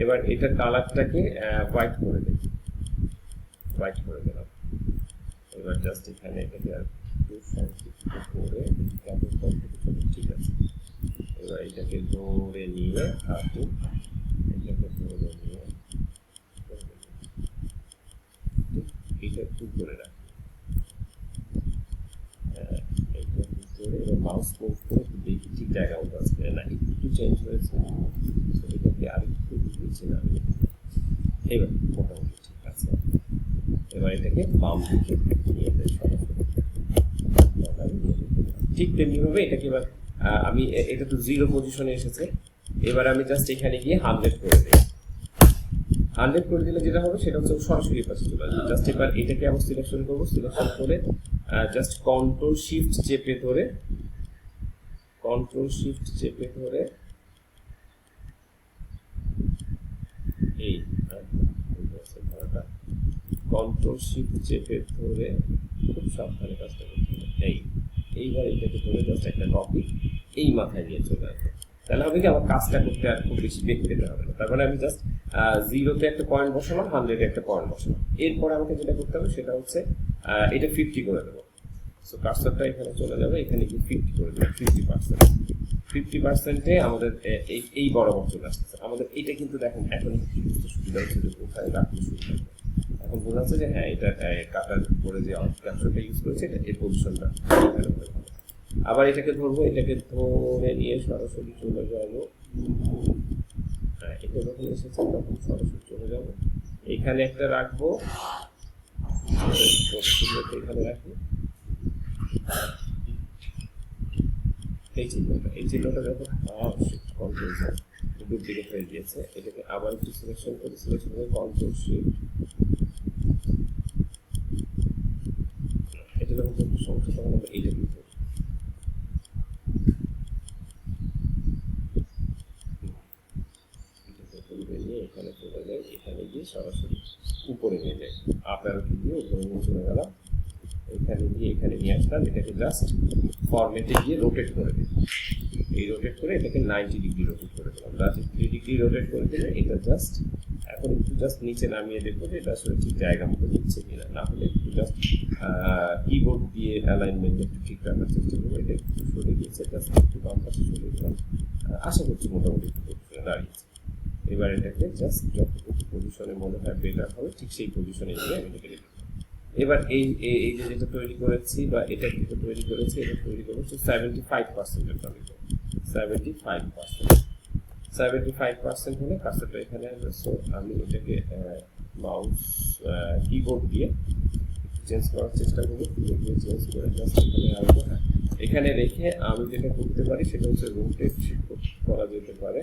এবার এটা কালারটাকে হোয়াইট করে দিই, হোয়াইট করে দিলাম। এবার জাস্ট এখানে এটাকে আর একটু সংক্ষিপ্ত করে ঠিক আছে। এবার এটাকে ধরে নিয়ে হাতে এটাকে ধরে নিয়ে এটা একটু করে রাখি, এইটা ধরে এবার মাউস মুভ করে দেখি ঠিক জায়গা মতো আসবে না, একটু চেঞ্জ হয়েছে, এটাকে আর একটু নিচে নামিয়ে এবার মোটামুটি ঠিক আছে। এবার এটাকে বাম দিকে নিয়ে ঠিক তেমনি ভাবে এটাকে এবার আমি এটা তো 0 পজিশনে এসেছে, এবার আমি জাস্ট এখানে গিয়ে 100 করে দিই। 100 করে দিলে যেটা হবে সেটা হচ্ছে সরাসরি পাশে চলে আসবে। জাস্ট এবার এটাকে আবার সিলেকশন করবো, সিলেকশন করে জাস্ট কন্ট্রোল শিফট চেপে ধরে, কন্ট্রোল শিফট চেপে ধরে এই কন্ট্রোল শিফট চেপে ধরে খুব সাবধানে কাজটা করতে হবে। এইবার এটাকে ধরে জাস্ট একটা কপি এই মাথায় নিয়ে চলে আসবে, তাহলে হবে কি আমার কাজটা করতে আর খুব বেশি বেগ পেতে হবে না। তারপরে আমি জাস্ট 0-তে একটা পয়েন্ট বসালাম, 100-এ একটা পয়েন্ট বসালাম। এরপরে আমাকে যেটা করতে হবে সেটা হচ্ছে এটা 50 করে দেবো। সো কার্সরটা এখানে চলে যাবে, এখানে কি 50 করে দেবো, 50%। 50%-এ আমাদের এই বরাবর চলে আসতেছে। আমাদের এটা কিন্তু দেখেন এখন কি বুঝতে সুবিধা হচ্ছে যে কোথায় রাখতে সুবিধা হবে। এখন বোঝা যাচ্ছে যে হ্যাঁ এটা কাটার উপরে যে ক্যাপচারটা ইউজ করেছে এটা এই পজিশনটা এখানে হবে। আবার এটাকে ধরবো, এটাকে ধরে নিয়ে সরাসরি চলে যাবো, হ্যাঁ এটা যখন এসেছে তখন সরাসরি চলে যাবো, এখানে একটা রাখবো, এখানে রাখবো এই চিহ্নটা যখন কন্ট্রোল ডুপ্লিকেট হয়ে গিয়েছে, এটাকে আবার একটু সিলেকশন করে কন্ট্রোল শিফট, এটা যখন সমস্যা তখন আমরা এইটা দিতে এখানে চলে যায়, এখানে গিয়ে সরাসরি উপরে নিয়ে যায়, আপনার দিয়ে উপরে নিয়ে চলে গেলাম, এখানে গিয়ে এখানে নিয়ে আসলাম, এটাকে জাস্ট ফরম্যাটে গিয়ে রোটেট করে দিই, এই রোটেট করে এটাকে 90 ডিগ্রি রোটেট করে দিলাম, 3 ডিগ্রি রোটেট করে দিলে এটা জাস্ট এখন একটু জাস্ট নিচে নামিয়ে দেখবো যে এটা আসলে ঠিক জায়গা মতো নিচ্ছে কিনা, না হলে একটু জাস্ট কিবোর্ড দিয়ে অ্যালাইনমেন্ট একটু ঠিক রাখার চেষ্টা করবো। এটা একটু সরে গিয়েছে, জাস্ট একটু বাম পাশে সরে গেলাম, আশা করছি মোটামুটি একটু পজিশনে দাঁড়িয়েছে। এবার এটাকে জাস্ট যতটুকু পজিশনে মনে হয় বেটার হবে ঠিক সেই পজিশনে নিয়ে আমি এটাকে রেখে দেবো। এবার এই যে যেটা তৈরি করেছি বা এটা যেটা তৈরি করেছি এটা তৈরি করেছি 75% এর জন্য, 75% হলে কার্সরটা এখানে আসবে। সো আমি এটাকে মাউস কিবোর্ড দিয়ে চেঞ্জ করার চেষ্টা করবো, কিবোর্ড দিয়ে চেঞ্জ করে জাস্ট এখানে আসবো। হ্যাঁ এখানে রেখে আমি যেটা করতে পারি সেটা হচ্ছে রোটেট করা যেতে পারে,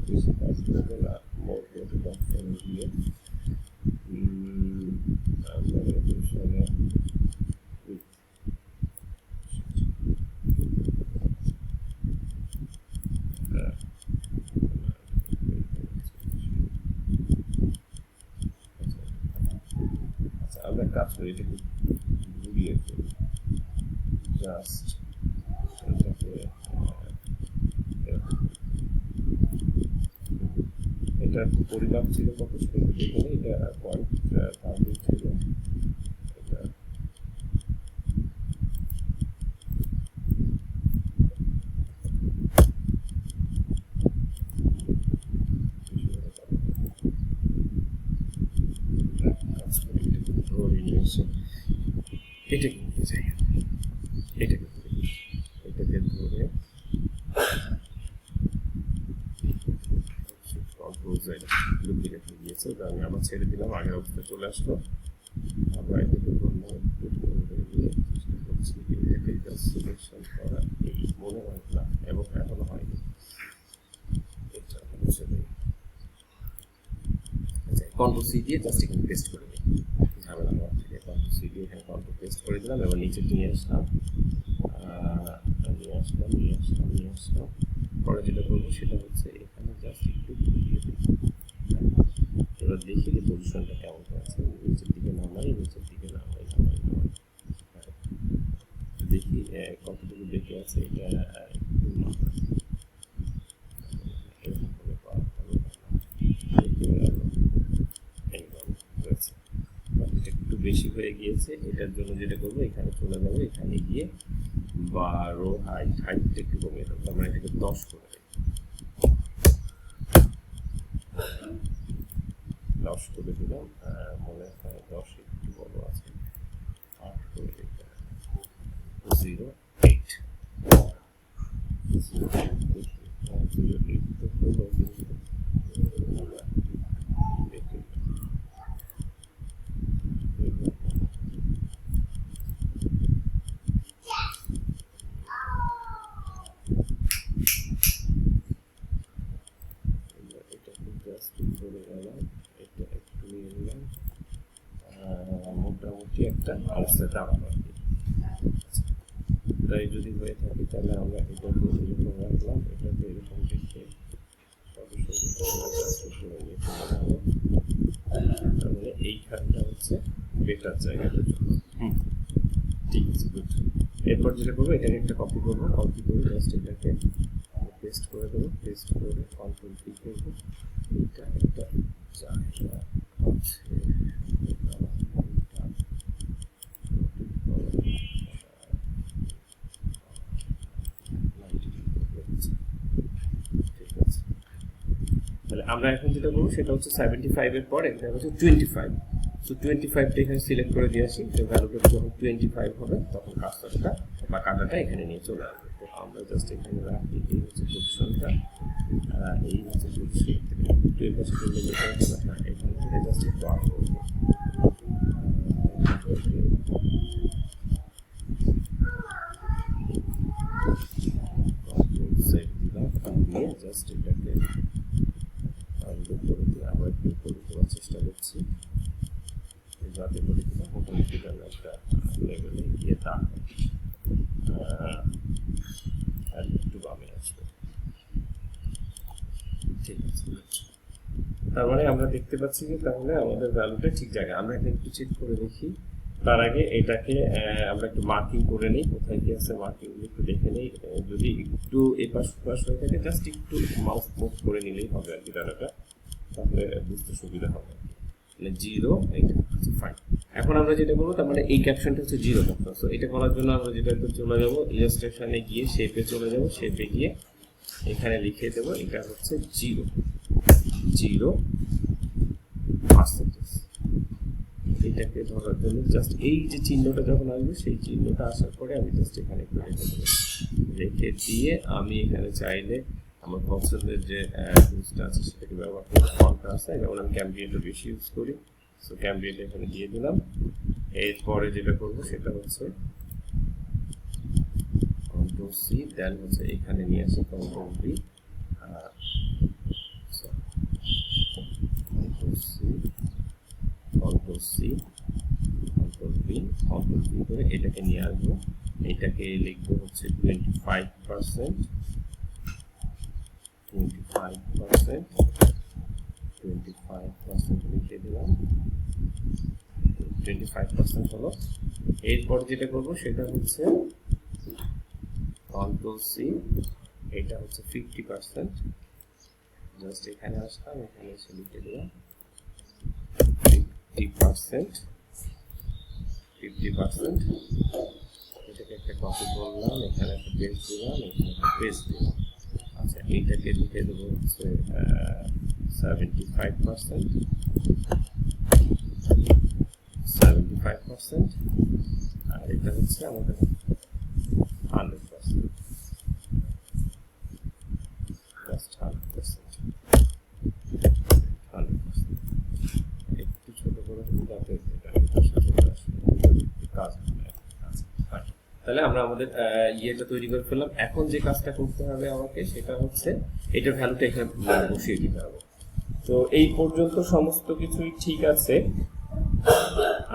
বেশি কাজ করবে না, মোট দিয়ে আমরা পজিশনে আমরা কাজ করি, এটাকে ঘুরিয়ে ফেলি, জাস্ট এটাকে এটার পরিমাপ ছিল কত ছিল দেখুন, এটা 0.5 ছিল, এটা ধরে নিয়েছে, এটাকে নিয়ে যাই, এটাকে ধরে কন্ট্রোল ডুপ্লিকেট হয়ে গিয়েছে, তো আমি আবার ছেড়ে দিলাম, আগের অবস্থায় চলে আসলো। আবার এটাকে বললাম একটু চেষ্টা করছি এটাকে জাস্ট সিলেকশন করা, এই মনে হয় না এবং এখনো হয়নি। এটা হচ্ছে কন্ট্রোল সি দিয়ে জাস্ট এখানে পেস্ট করে দিই, ঝামেলা হওয়ার থেকে কন্ট্রোল সি দিয়ে এখানে কন্ট্রোল পেস্ট করে দিলাম। এবার নিচে নিয়ে আসলাম, নিয়ে আসলাম। পরে যেটা করবো সেটা হচ্ছে এখানে জাস্ট একটু ঘুরিয়ে দিই। এবার দেখি যে পজিশনটা কেমন হয়েছে, নিচের দিকে নামাই, দেখি কতটুকু দেখে আছে। এটা একটু বেশি হয়ে গিয়েছে, এটার জন্য যেটা করবো এখানে চলে যাবো, এখানে গিয়ে 12 হাইট একটু কমিয়ে দেবো, আমরা এটাকে 10 করে দেবো, 10 করে দিলাম। মনে হয় 10 একটু বড় আছে, 8 করে দিতে, 08 মোটামুটি একটা অবস্থায় দাঁড়ানো আর কি। তাই যদি হয়ে থাকে তাহলে আমরা এটাকে এরকম রাখলাম, এটাকে এরকম রেখে তাহলে এইখানটা হচ্ছে বেটার জায়গাটার জন্য। ঠিক আছে, গুড। এরপর যেটা করবো এটাকে একটা কপি করবো, কপি করে জাস্ট এটাকে পেস্ট করে দেবো, পেস্ট করে কন্ট্রোল ক্লিক করবো। এটা একটা জায়গা হচ্ছে আমরা এখন যেটা করবো সেটা হচ্ছে 75 এর পর এটা হচ্ছে 25। সো 25টা এখানে সিলেক্ট করে দিয়ে আসি, তো ভ্যালুটা যখন 25 হবে তখন কার্সরটা বা কাঁটাটা এখানে নিয়ে চলে আসবে। তো আমরা জাস্ট এখানে রাখি, এই হচ্ছে পজিশনটা, এই হচ্ছে পজিশন, একটু এই পাশে চলে যেতে হবে, এখান থেকে জাস্ট একটু আপ করবো, জাস্ট এটাকে আবার একটু করে দেওয়ার চেষ্টা করছি, যাতে করে কিনা মোটামুটি একটা লেভেলে গিয়ে দাঁড়ায়, আর একটু বামে আসবে। ঠিক আছে, তার মানে আমরা দেখতে পাচ্ছি যে তাহলে আমাদের ভ্যালুটা ঠিক জায়গায়। আমরা এটা একটু চেক করে দেখি, তার আগে এটাকে আমরা একটু মার্কিং করে নিই, কোথায় কি আছে মার্কিং একটু দেখে নিই। যদি একটু এপাশ ওপাশ হয়ে থাকে জাস্ট একটু মাউস মুভ করে নিলেই হবে আর কি, ডাটাটা তাহলে বুঝতে সুবিধা হবে। মানে 0 এটা হচ্ছে 5। এখন আমরা যেটা করবো তার মানে এই ক্যাপশনটা হচ্ছে 0 ক্যাপশন। সো এটা করার জন্য আমরা যেটা চলে যাবো ইলাস্ট্রেশনে গিয়ে শেপে চলে যাবো, শেপে গিয়ে এখানে লিখে দেবো এটা হচ্ছে 0%। এটাকে ধরার জন্য জাস্ট এই যে চিহ্নটা যখন আসবে সেই চিহ্নটা আসার পরে আমি জাস্ট এখানে একটু রেখে দেবো, রেখে দিয়ে আমি এখানে চাইলে আমার পছন্দের যে টুলসটা আছে সেটাকে ব্যবহার করে ফন্টটা আছে, যেমন আমি ক্যাম্বিয়েন্টটা বেশি ইউজ করি, সো ক্যাম্বিয়েন্ট এখানে দিয়ে দিলাম। এরপরে যেটা করবো সেটা হচ্ছে কন্ট্রোল সি, দেন হচ্ছে এখানে নিয়ে আসি কন্ট্রোল ভি, কন্ট্রোল ভি করে এটাকে নিয়ে আসবো, এটাকে লিখবো হচ্ছে 25% লিখে দিলাম, 25% হলো। এরপর যেটা করবো সেটা হচ্ছে কন্ট্রোল সি, এটা হচ্ছে 50%, জাস্ট এখানে আসলাম, এখানে এসে লিখে দিলাম 50%, এটাকে একটা কপি করলাম, এখানে একটা পেস্ট দিলাম, এখানে একটা পেস্ট দিলাম। আচ্ছা, এইটাকে লিখে দেবো হচ্ছে 75%, আর এটা হচ্ছে আমাদের 100%, জাস্ট 100%। তাহলে আমরা আমাদের ইয়েটা তৈরি করে ফেললাম। এখন যে কাজটা করতে হবে আমাকে সেটা হচ্ছে এটার ভ্যালুটা এখানে বসিয়ে দিতে হবে। তো এই পর্যন্ত সমস্ত কিছুই ঠিক আছে।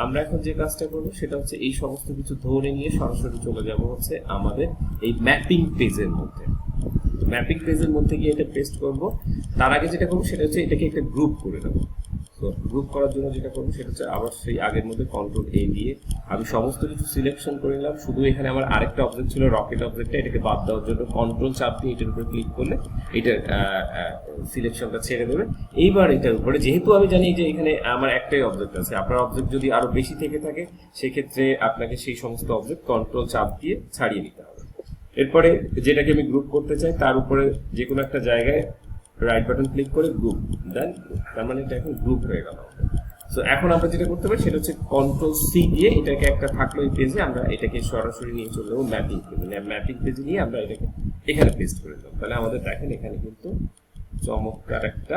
আমরা এখন যে কাজটা করবো সেটা হচ্ছে এই সমস্ত কিছু ধরে নিয়ে সরাসরি চলে যাব হচ্ছে আমাদের এই ম্যাপিং পেজের মধ্যে। ম্যাপিং পেজের মধ্যে গিয়ে এটা পেস্ট করব। তার আগে যেটা করবো সেটা হচ্ছে এটাকে একটা গ্রুপ করে নেবো। তো গ্রুপ করার জন্য যেটা করবো সেটা হচ্ছে আবার সেই আগের মধ্যে কন্ট্রোল এ দিয়ে আমি সমস্ত কিছু সিলেকশন করে নিলাম। শুধু এখানে আমার আরেকটা অবজেক্ট ছিল রকেট অবজেক্টটা, এটাকে বাদ দেওয়ার জন্য কন্ট্রোল চাপ দিয়ে এটার উপরে ক্লিক করলে এটার সিলেকশনটা ছেড়ে দেবে। এইবার এটার উপরে যেহেতু আমি জানি যে এখানে আমার একটাই অবজেক্ট আছে, আপনার অবজেক্ট যদি আরো বেশি থেকে থাকে সেক্ষেত্রে আপনাকে সেই সমস্ত অবজেক্ট কন্ট্রোল চাপ দিয়ে ছাড়িয়ে নিতে হবে। এরপরে যেটাকে আমি গ্রুপ করতে চাই তার উপরে যে কোনো একটা জায়গায় রাইট বাটন ক্লিক করে গ্রুপ দেন, তার মানে এটা এখন গ্রুপ হয়ে গেল। সো এখন আমরা যেটা করতে পারি সেটা হচ্ছে কন্ট্রোল সি দিয়ে এটাকে একটা থাকলো এই পেজে, আমরা এটাকে সরাসরি নিয়ে চলে যাবো ম্যাপিং পেজে। ম্যাপিং পেজে নিয়ে আমরা এটাকে এখানে পেস্ট করে দেবো। তাহলে আমাদের দেখেন এখানে কিন্তু চমৎকার একটা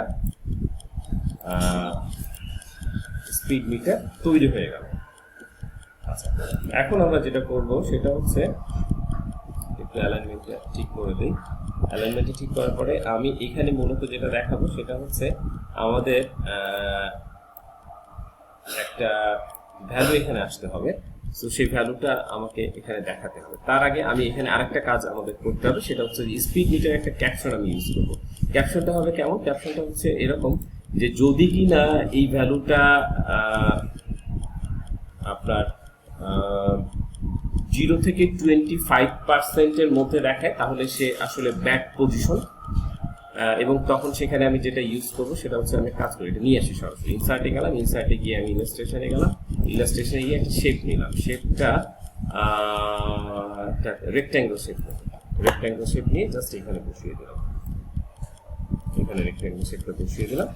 স্পিড মিটার তৈরি হয়ে গেল। আচ্ছা, এখন আমরা যেটা করব সেটা হচ্ছে একটু অ্যালাইনমেন্টটা ঠিক করে দিই। অ্যালাইনমেন্টটা ঠিক করার পরে আমি এখানে মূলত যেটা দেখাবো সেটা হচ্ছে আমাদের একটা ভ্যালু এখানে আসতে হবে। তো সেই ভ্যালুটা আমাকে এখানে দেখাতে হবে। তার আগে আমি এখানে আরেকটা কাজ আমাদের করতে হবে, সেটা হচ্ছে স্পিড মিটার একটা ক্যাপশন আমি ইউজ করবো। ক্যাপশনটা হবে কেমন? ক্যাপশনটা হচ্ছে এরকম যে যদি কি না এই ভ্যালুটা আপনার 0 থেকে 25% মধ্যে দেখায় তাহলে সে আসলে ব্যাক পজিশন, এবং তখন সেখানে আমি যেটা ইউজ করবো সেটা হচ্ছে আমি কাজ করি এটা নিয়ে আসি সরাসরি ইনসার্টে গেলাম। ইনসার্টে গিয়ে আমি ইলাস্ট্রেশনে গেলাম, ইলাস্ট্রেশনে গিয়ে একটা শেপ নিলাম। শেপটা একটা রেক্ট্যাঙ্গেল শেপ, রেক্ট্যাঙ্গেল শেপ নিয়ে জাস্ট এখানে বসিয়ে দিলাম। এখানে রেক্ট্যাঙ্গেল শেপটা বসিয়ে দিলাম।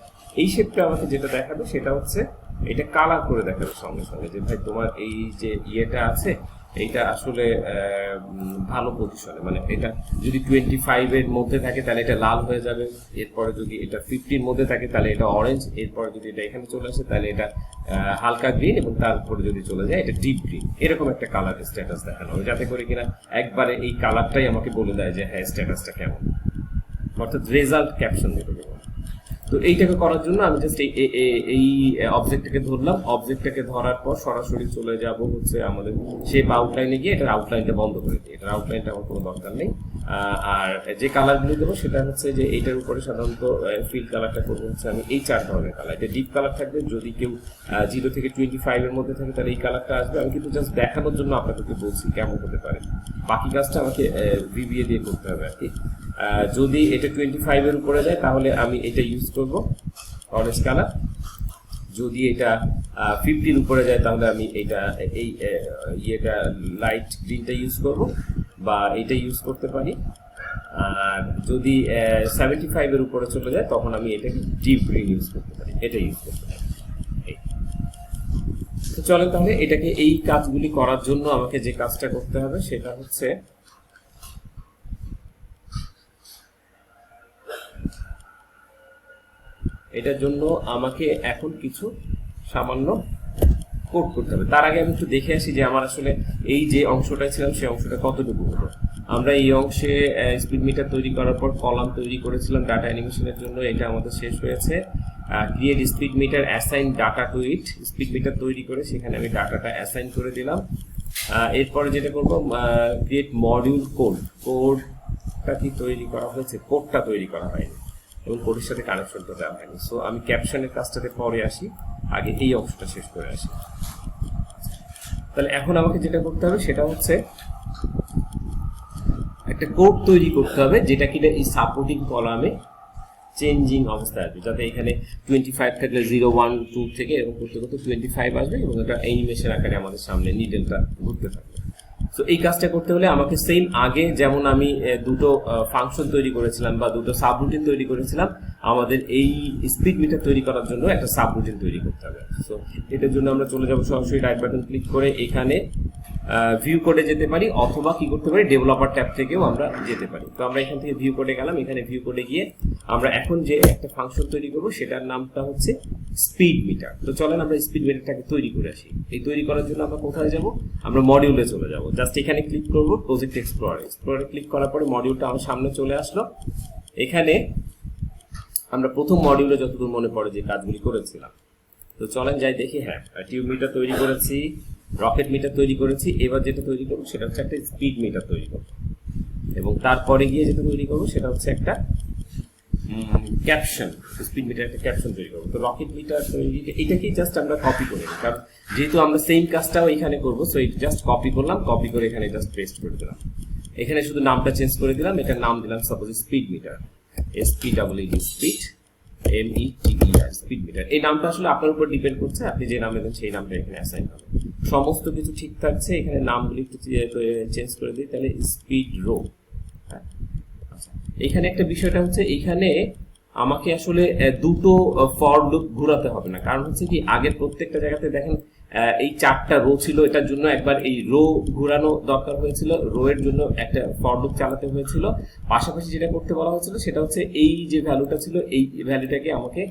এই শেপটা আমাকে যেটা দেখাবে সেটা হচ্ছে এটা কালার করে দেখাবে সঙ্গে সঙ্গে যে ভাই তোমার এই যে ইয়েটা আছে এইটা আসলে ভালো পজিশনে, মানে এটা যদি 25 এর মধ্যে থাকে তাহলে এটা লাল হয়ে যাবে, এরপরে যদি এটা 50 এর মধ্যে থাকে তাহলে এটা অরেঞ্জ, এরপরে যদি এটা এখানে চলে আসে তাহলে এটা হালকা গ্রিন, এবং তারপরে যদি চলে যায় এটা ডিপ গ্রিন। এরকম একটা কালার স্ট্যাটাস দেখানো হবে যাতে করে কিনা একবারে এই কালারটাই আমাকে বলে দেয় যে হ্যাঁ স্ট্যাটাসটা কেমন, অর্থাৎ রেজাল্ট ক্যাপশন যেটা। তো এইটাকে করার জন্য আমি জাস্ট এই অবজেক্টটাকে ধরলাম। অবজেক্টটাকে ধরার পর সরাসরি চলে যাব হচ্ছে আমাদের শেপ আউটলাইনে গিয়ে এটার আউটলাইনটা বন্ধ করে দিই। এটার আউটলাইনটা আমার কোনো দরকার নেই। আর যে কালারগুলো দেবো সেটা হচ্ছে যে এইটার উপরে সাধারণত ফিল কালারটা করবো হচ্ছে আমি এই 4 ধরনের কালার। এটা ডিপ কালার থাকবে, যদি কেউ 0 থেকে 25 এর মধ্যে থাকে তাহলে এই কালারটা আসবে। আমি কিন্তু জাস্ট দেখানোর জন্য আপনাদেরকে বলছি কেমন হতে পারে, বাকি কাজটা আমাকে ভিভিএ দিয়ে করতে হবে আর কি। যদি এটা 25 এর উপরে যায় তাহলে আমি এটা ইউজ করব অরেঞ্জ কালার, যদি এটা 50 উপরে যায় তাহলে আমি এটা এই ইয়েটা লাইট গ্রিনটা ইউজ করব বা এটা ইউজ করতে পারি। আর যদি 75 এর উপরে চলে যায় তখন আমি এটাকে ডিপ গ্রিন ইউজ করতে পারি, এটা ইউজ করতে পারি। তো চলেন তাহলে এটাকে এই কাজগুলি করার জন্য আমাকে যে কাজটা করতে হবে সেটা হচ্ছে এটার জন্য আমাকে এখন কিছু সামান্য কোড করতে হবে। তার আগে আমি একটু দেখে আসি যে আমার আসলে এই যে অংশটা ছিলাম সেই অংশটা কতটুকু হলো। আমরা এই অংশে স্পিড মিটার তৈরি করার পর কলাম তৈরি করেছিলাম ডাটা অ্যানিমেশনের জন্য, এটা আমাদের শেষ হয়েছে। Create speed meter assign data to it, speed meter তৈরি করে সেখানে আমি ডাটাটা অ্যাসাইন করে দিলাম। এরপরে যেটা করবো ক্রিয়েট মডিউল কোড, কোডটা কি তৈরি করা হয়েছে? কোডটা তৈরি করা হয়নি এবং কোডের সাথে কানেকশনটা দেওয়া হয়নি। সো আমি ক্যাপশনের কাজটাতে পরে আসি, আগে এই অংশটা শেষ করে আসি। তাহলে এখন আমাকে যেটা করতে হবে সেটা হচ্ছে একটা কোড তৈরি করতে হবে যেটা কিনা এই সাপোর্টিং কলামে চেঞ্জিং অবস্থায় আসবে, যাতে এখানে 25 থাকলে 0 1 2 থেকে এরকম করতে করতে 25 আসবে এবং এটা অ্যানিমেশন আকারে আমাদের সামনে নিডলটা ঘুরতে থাকবে। তো এই কাজটা করতে হলে আমাকে সেম আগে যেমন আমি দুটো ফাংশন তৈরি করেছিলাম বা দুটো সাবরুটিন তৈরি করেছিলাম, আমাদের এই স্পিড মিটার তৈরি করার জন্য একটা সাব রুটিন তৈরি করতে হবে। সো এটার জন্য আমরা চলে যাব সরাসরি রাইট বাটন ক্লিক করে এখানে ভিউ কোডে যেতে পারি, অথবা কি করতে পারি ডেভেলপার ট্যাব থেকেও আমরা যেতে পারি। তো আমরা এখান থেকে ভিউ কোডে গেলাম, এখানে ভিউ কোডে গিয়ে আমরা এখন যে একটা ফাংশন তৈরি করব সেটার নামটা হচ্ছে স্পিড মিটার। তো চলেন আমরা স্পিড মিটারটাকে তৈরি করে আসি। এই তৈরি করার জন্য আমরা কোথায় যাব, আমরা মডিউলে চলে যাব। জাস্ট এখানে ক্লিক করব, প্রজেক্ট এক্সপ্লোরারে ক্লিক করার পরে মডিউলটা আমার সামনে চলে আসলো। এখানে আমরা প্রথম মডিউলে যতদূর মনে পড়ে যে কাজগুলি করেছিলাম, তো চলেন যাই দেখি। হ্যাঁ, টিউব মিটার তৈরি করেছি, রকেট মিটার তৈরি করেছি। এবার যেটা তৈরি করবো সেটা হচ্ছে একটা স্পিড মিটার তৈরি করবো, এবং তারপরে গিয়ে যেটা তৈরি করবো সেটা হচ্ছে একটা ক্যাপশন, স্পিড মিটার একটা ক্যাপশন তৈরি করবো। তো রকেট মিটার তৈরি এটাকেই জাস্ট আমরা কপি করে নিই, কারণ যেহেতু আমরা সেম কাজটাও এখানে করবো, সো এটা জাস্ট কপি করলাম, কপি করে এখানে জাস্ট পেস্ট করে দিলাম। এখানে শুধু নামটা চেঞ্জ করে দিলাম, এটার নাম দিলাম suppose speed metre, SPEED speed METER speed metre. এই নামটা আসলে আপনার উপর ডিপেন্ড করছে, আপনি যে নাম দেবেন সেই নামটা এখানে অ্যাসাইন হবে। সমস্ত কিছু ঠিক থাকছে, এখানে নামগুলি একটু চেঞ্জ করে দিই, তাহলে স্পিড রো। হ্যাঁ, আচ্ছা, এখানে একটা বিষয়টা হচ্ছে এখানে আমাকে আসলে দুটো ফর লুপ ঘোরাতে হবে না, কারণ হচ্ছে কি আগের প্রত্যেকটা জায়গাতে দেখেন এই 4টা রো ছিল, এটার জন্য একবার এই রো ঘোরানো দরকার হয়েছিল, রো এর জন্য একটা ফর লুপ চালাতে হয়েছিল। পাশাপাশি যেটা করতে বলা হয়েছিল সেটা হচ্ছে এই যে ভ্যালুটা ছিল, এই ভ্যালুটাকে আমাকে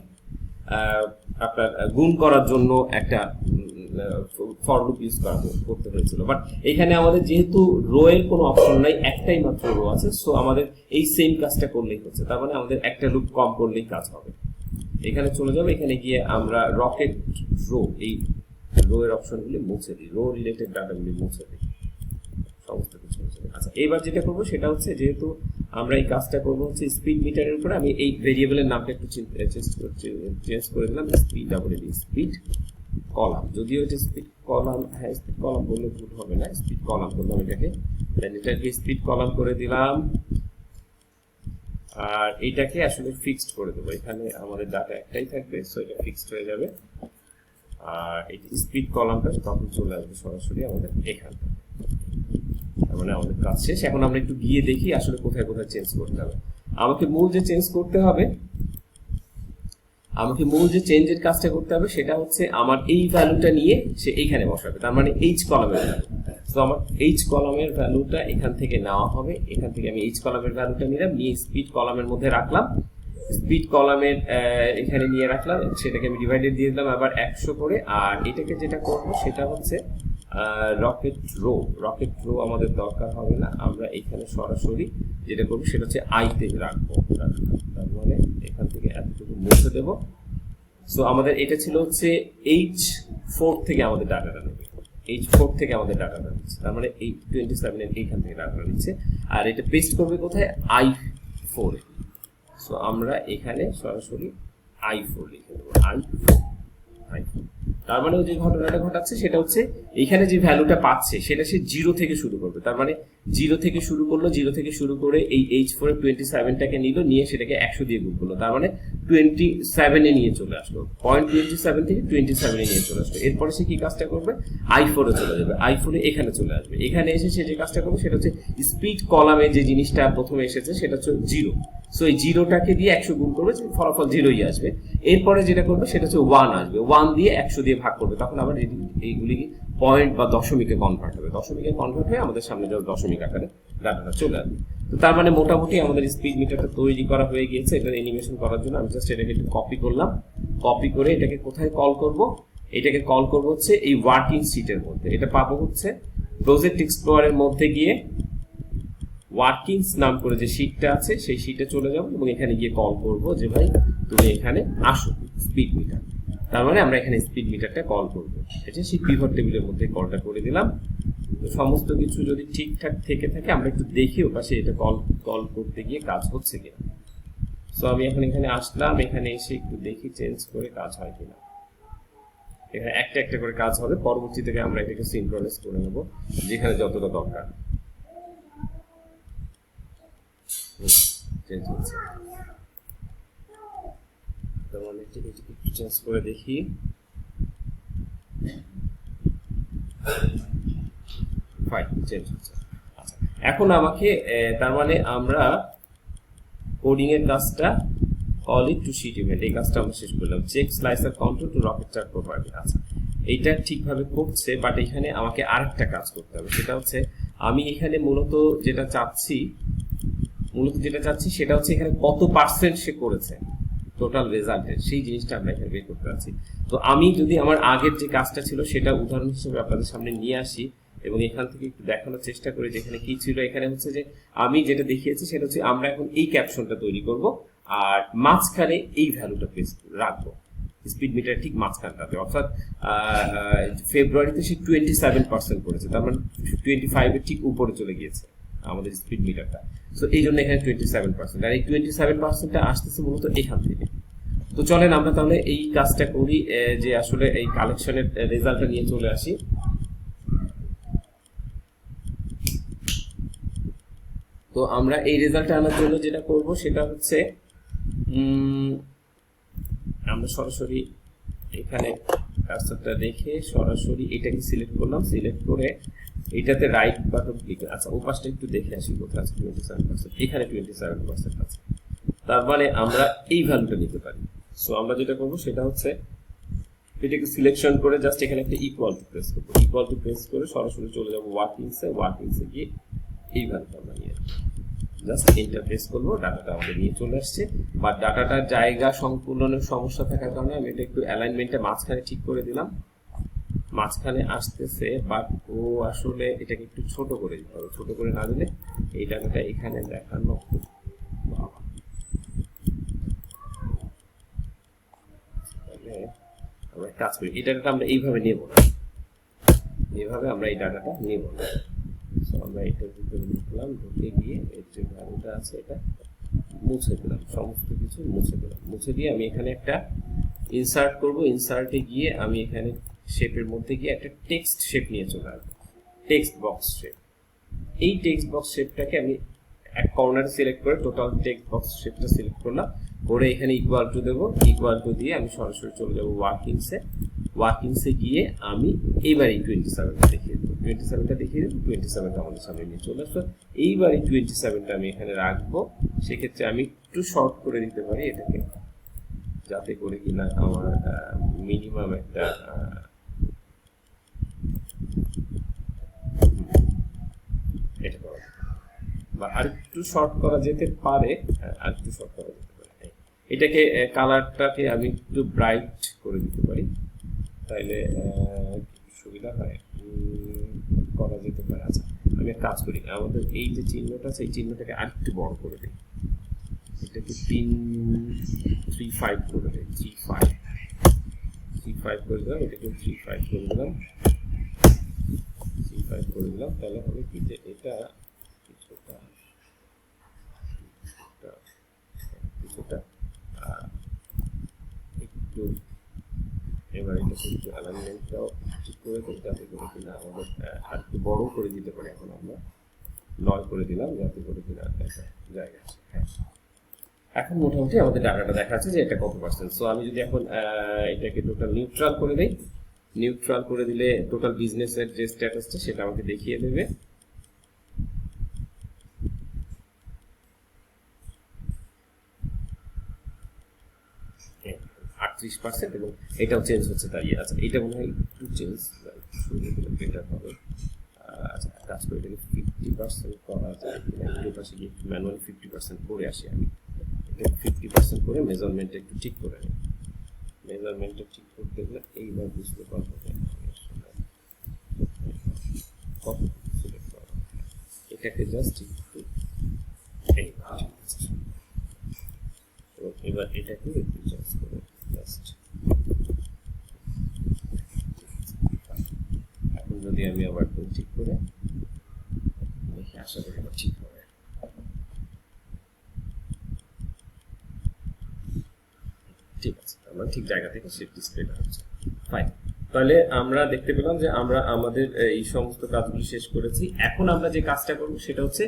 আপনার গুণ করার জন্য একটা ফর লুপ ইউজ করতে হয়েছিল। বাট এখানে আমাদের যেহেতু রো এর কোনো অপশন নাই, একটাই মাত্র রো আছে, সো আমাদের এই সেম কাজটা করলেই হচ্ছে। তার মানে আমাদের একটা লুপ কম করলেই কাজ হবে। এখানে চলে যাবে, এখানে গিয়ে আমরা রকেট রো, এই রো এর অপশনগুলি মুছে দিই, রো রিলেটেড ডাটাগুলি মুছে দিই, সমস্ত কিছু মুছে দিই। আচ্ছা, এবার যেটা করবো সেটা হচ্ছে যেহেতু আমরা এই কাজটা করবো হচ্ছে স্পিড মিটারের উপরে, আমি এই ভেরিয়েবলের নামটা একটু চেঞ্জ করে দিলাম, স্পিড কলাম। যদিও এটা স্পিড কলাম, হ্যাঁ স্পিড কলাম বললে ভুল হবে না, স্পিড কলাম করলাম এটাকে, এটাকে স্পিড কলাম করে দিলাম। আর এটাকে আসলে ফিক্সড করে দেবো, এখানে আমাদের ডাটা একটাই থাকবে, সো এটা ফিক্সড হয়ে যাবে। আর এই স্পিড কলামটা তখন চলে আসবে সরাসরি আমাদের এখানে। তার মানে আমাদের কাজ শেষ। এখন আমরা একটু গিয়ে দেখি আসলে কোথায় কোথায় চেঞ্জ করতে হবে। আমাকে মূল যে চেঞ্জের কাজটা করতে হবে সেটা হচ্ছে আমার এই ভ্যালুটা নিয়ে সে এইখানে বসাবে, তার মানে এইচ কলামের ভ্যালু। তো আমার এইচ কলামের ভ্যালুটা এখান থেকে নেওয়া হবে, এখান থেকে আমি এইচ কলামের ভ্যালুটা নিলাম, নিয়ে স্পিড কলামের মধ্যে রাখলাম, স্পিড কলামের এখানে নিয়ে রাখলাম, সেটাকে আমি ডিভাইডেড দিয়ে দিলাম আবার 100 করে। আর এটাকে যেটা করবো সেটা হচ্ছে রকেট রো আমাদের দরকার হবে না, আমরা এখানে সরাসরি যেটা করবো সেটা হচ্ছে আইতে রাখবো। তার মানে এখান থেকে এতটুকু মুছে দেবো। সো আমাদের এটা ছিল হচ্ছে H4 থেকে আমাদের ডাটাটা নেবে, H4 থেকে আমাদের ডাটাটা নিচ্ছে, তার মানে এই 27 এর এইখান থেকে ডাটাটা নিচ্ছে। আর এটা পেস্ট করবে কোথায়, I4 এ। সো আমরা এখানে সরাসরি I4 লিখে দেবো, I4। তার মানে যে ঘটনাটা ঘটাচ্ছে সেটা হচ্ছে এখানে যে ভ্যালুটা পাচ্ছে সেটা সে 0 থেকে শুরু করবে, তার মানে 0 থেকে শুরু করলো, 0 থেকে শুরু করে এই H4 এর 27টাকে নিল, নিয়ে সেটাকে 100 দিয়ে গুণ করলো, তার মানে 27 এ নিয়ে চলে আসলো, 0.27 থেকে 27 এ নিয়ে চলে আসলো। এরপরে সে কি কাজটা করবে, I4 এ চলে যাবে, I4 এ এখানে চলে আসবে। এখানে এসে সে যে কাজটা করবে সেটা হচ্ছে স্পিড কলামে যে জিনিসটা প্রথমে এসেছে সেটা হচ্ছে 0, সো এই 0টাকে দিয়ে 100 গুণ করবে, ফলাফল 0ই আসবে। এরপরে যেটা করবে সেটা হচ্ছে 1 আসবে, 1 দিয়ে 100 দিয়ে ভাগ করবে, তখন আবার এইগুলি পয়েন্ট বা দশমিকে কনভার্ট হবে, দশমিকে কনভার্ট হয়ে আমাদের সামনে যখন দশমিক আকারে ডাটাটা চলে আসবে। তো তার মানে মোটামুটি আমাদের স্পিড মিটারটা তৈরি করা হয়ে গিয়েছে। এটার অ্যানিমেশন করার জন্য আমি জাস্ট এটাকে একটু কপি করলাম, কপি করে এটাকে কোথায় কল করব, এটাকে কল করব হচ্ছে এই ওয়ার্কিং শিটের মধ্যে। এটা পাবো হচ্ছে প্রজেক্ট এক্সপ্লোরারের মধ্যে গিয়ে ওয়ার্কিংস নাম করে যে শিটটা আছে সেই শিটে চলে যাব, এবং এখানে গিয়ে কল করব যে ভাই তুমি এখানে আসো স্পিড মিটার। তার মানে আমরা এখানে স্পিড মিটারটা কল করবো, এটা সেই পিভট টেবিলের মধ্যে কলটা করে দিলাম। তো সমস্ত কিছু যদি ঠিকঠাক থেকে থাকে আমরা একটু দেখি ওপাশে এটা কল করতে গিয়ে কাজ হচ্ছে কিনা। সো আমি এখন এখানে আসলাম, এখানে এসে একটু দেখি চেঞ্জ করে কাজ হয় কিনা। এখানে একটা একটা করে কাজ হবে, পরবর্তী থেকে আমরা এটাকে সিনক্রোনাইজ করে নেব যেখানে যতটা দরকার। চেঞ্জ হচ্ছে, মানে একটু চেঞ্জ করে দেখি। ফাইন, চেঞ্জ হচ্ছে। আচ্ছা, এখন আমাকে তার মানে আমরা কোডিং এর কাজটা call it to sheet event, এই কাজটা আমরা শেষ করলাম। Check slicer control to rocket chart property. আচ্ছা, এইটা ঠিকভাবে করছে, বাট এখানে আমাকে আরেকটা কাজ করতে হবে, সেটা হচ্ছে আমি এখানে মূলত যেটা চাচ্ছি সেটা হচ্ছে এখানে কত পার্সেন্ট সে করেছে টোটাল রেজাল্টের, সেই জিনিসটা আমরা এখানে বের করতে পারছি। তো আমি যদি আমার আগের যে কাজটা ছিল সেটা উদাহরণ হিসেবে আপনাদের সামনে নিয়ে আসি এবং এখান থেকে একটু দেখানোর চেষ্টা করি যে এখানে কি ছিল। এখানে হচ্ছে যে আমি যেটা দেখিয়েছি সেটা হচ্ছে আমরা এখন এই ক্যাপশনটা তৈরি করব আর মাঝখানে এই ভ্যালুটা রাখবো, স্পিড মিটার ঠিক মাঝখানটাতে, অর্থাৎ ফেব্রুয়ারিতে সে 27% করেছে, তার মানে 25 এর ঠিক উপরে চলে গিয়েছে আমাদের স্পিড মিটারটা। সো এই জন্য এখানে 27%, আর এই 27%টা আসতেছে মূলত এখান থেকে। তো চলেন আমরা তাহলে এই কাজটা করি, যে আসলে এই কালেকশনের রেজাল্টটা নিয়ে চলে আসি। তো আমরা এই রেজাল্টটা আনার জন্য যেটা করব সেটা হচ্ছে আমরা সরাসরি এখানে কার্সারটা রেখে সরাসরি এটাকে সিলেক্ট করলাম, সিলেক্ট করে এটাতে রাইট বাটন ক্লিক। আচ্ছা, ও পাশটা একটু দেখে আসি কোথায় আছে 27%, এখানে 27% আছে, তার মানে আমরা এই ভ্যালুটা নিতে পারি। সো আমরা যেটা করবো সেটা হচ্ছে এটাকে সিলেকশন করে জাস্ট এখানে একটা ইকুয়াল টু প্রেস করবো, ইকুয়াল টু প্রেস করে সরাসরি চলে যাবো ওয়ার্কিংসে গিয়ে এই ভ্যালুটা আমরা নিয়ে জাস্ট এন্টার প্রেস করবো, ডাটাটা আমাদের নিয়ে চলে আসছে। বা ডাটাটার জায়গা সংকুলনের সমস্যা থাকার কারণে আমি এটা একটু অ্যালাইনমেন্টটা মাঝখানে ঠিক করে দিলাম, মাঝখানে আসতেছে, বাট ও আসলে এটাকে একটু ছোট করে দিতে হবে, ছোট করে না দিলে এই ডাটাটা এখানে দেখানো আমরা কাজ করি। এই ডাটাটা আমরা এইভাবে নেব না, এইভাবে আমরা এই ডাটাটা নেব না। আমরা এটার ভিতরে ঢুকলাম, ঢুকে গিয়ে এর যে ভ্যালুটা আছে এটা মুছে দিলাম, সমস্ত কিছু মুছে দিলাম। মুছে দিয়ে আমি এখানে একটা ইনসার্ট করব, ইনসার্টে গিয়ে আমি এখানে শেপের মধ্যে গিয়ে একটা টেক্সট শেপ নিয়ে চলে আসবো, টেক্সট বক্স শেপ। এই টেক্সট বক্স শেপটাকে আমি এক কর্নারে সিলেক্ট করে টোটাল টেক্সট বক্স শেপটা সিলেক্ট করলাম, করে এখানে ইকুয়াল টু দেবো, ইকুয়াল টু দিয়ে আমি সরাসরি চলে যাবো ওয়ার্কিংসে গিয়ে আমি এইবার এই 27টা দেখিয়ে দেবো, 27টা দেখিয়ে দেবো, 27টা আমাদের সামনে নিয়ে চলে আসলো। এইবার এই 27টা আমি এখানে রাখবো, সেক্ষেত্রে আমি একটু শর্ট করে দিতে পারি এটাকে, যাতে করে কিনা আমার মিনিমাম একটা এটা করা বা আরেকটু শর্ট করা যেতে পারে, আরেকটু শর্ট করা যেতে পারে। এটাকে কালারটাকে আমি একটু ব্রাইট করে দিতে পারি, তাইলে সুবিধা হয়, করা যেতে পারে। আচ্ছা, আমি এক কাজ করি, আমাদের এই যে চিহ্নটা আছে এই চিহ্নটাকে আরেকটু বড় করে দিই, এটাকে 3.5 করে দিই, 3.5 করে দিলাম, এটাকে 3.5 করে দিলাম, 3.5 করে দিলাম। তাহলে হবে কি যে এটা কিছুটা একটু, এবার এটাকে একটু অ্যালাইনমেন্টটাও ঠিক করে দিই, যাতে করে কিনা আমাদের আর একটু বড় করে দিতে পারি। এখন আমরা 9 করে দিলাম, যাতে করে কিনা একটা জায়গা আছে। হ্যাঁ, এখন মোটামুটি আমাদের ডাটাটা দেখা যাচ্ছে যে এটা কত পার্সেন্ট। সো আমি যদি এখন এটাকে টোটাল নিউট্রাল করে দিই, নিউট্রাল করে দিলে টোটাল বিজনেসের যে স্ট্যাটাসটা সেটা আমাকে দেখিয়ে দেবে। এবং এটাও চেঞ্জ হচ্ছে দাঁড়িয়ে। আচ্ছা, এটা মনে হয় একটু চেঞ্জ বেটার হবে। আচ্ছা, কাজ করে এটাকে 50% করা যায়, একটু পাশে গিয়ে ম্যানুয়ালি 50% করে আসি আমি, এটাকে 50% করে মেজারমেন্টটা একটু ঠিক করে নিই। মেজারমেন্টটা ঠিক করতে গেলে এইবার বুঝতে পারবো যে কত সিলেক্ট করা, এটাকে জাস্ট একটু এবার এটাকে একটু চেঞ্জ করে জাস্ট, এখন যদি আমি আবার ঠিক করে দেখি, আশা করি আবার ঠিক হবে। ঠিক আছে, আমরা ঠিক জায়গা থেকে সেট ডিসপ্লেটা হচ্ছে, ফাইন। তাহলে আমরা দেখতে পেলাম যে আমরা আমাদের এই সমস্ত কাজগুলো শেষ করেছি। এখন আমরা যে কাজটা করবো সেটা হচ্ছে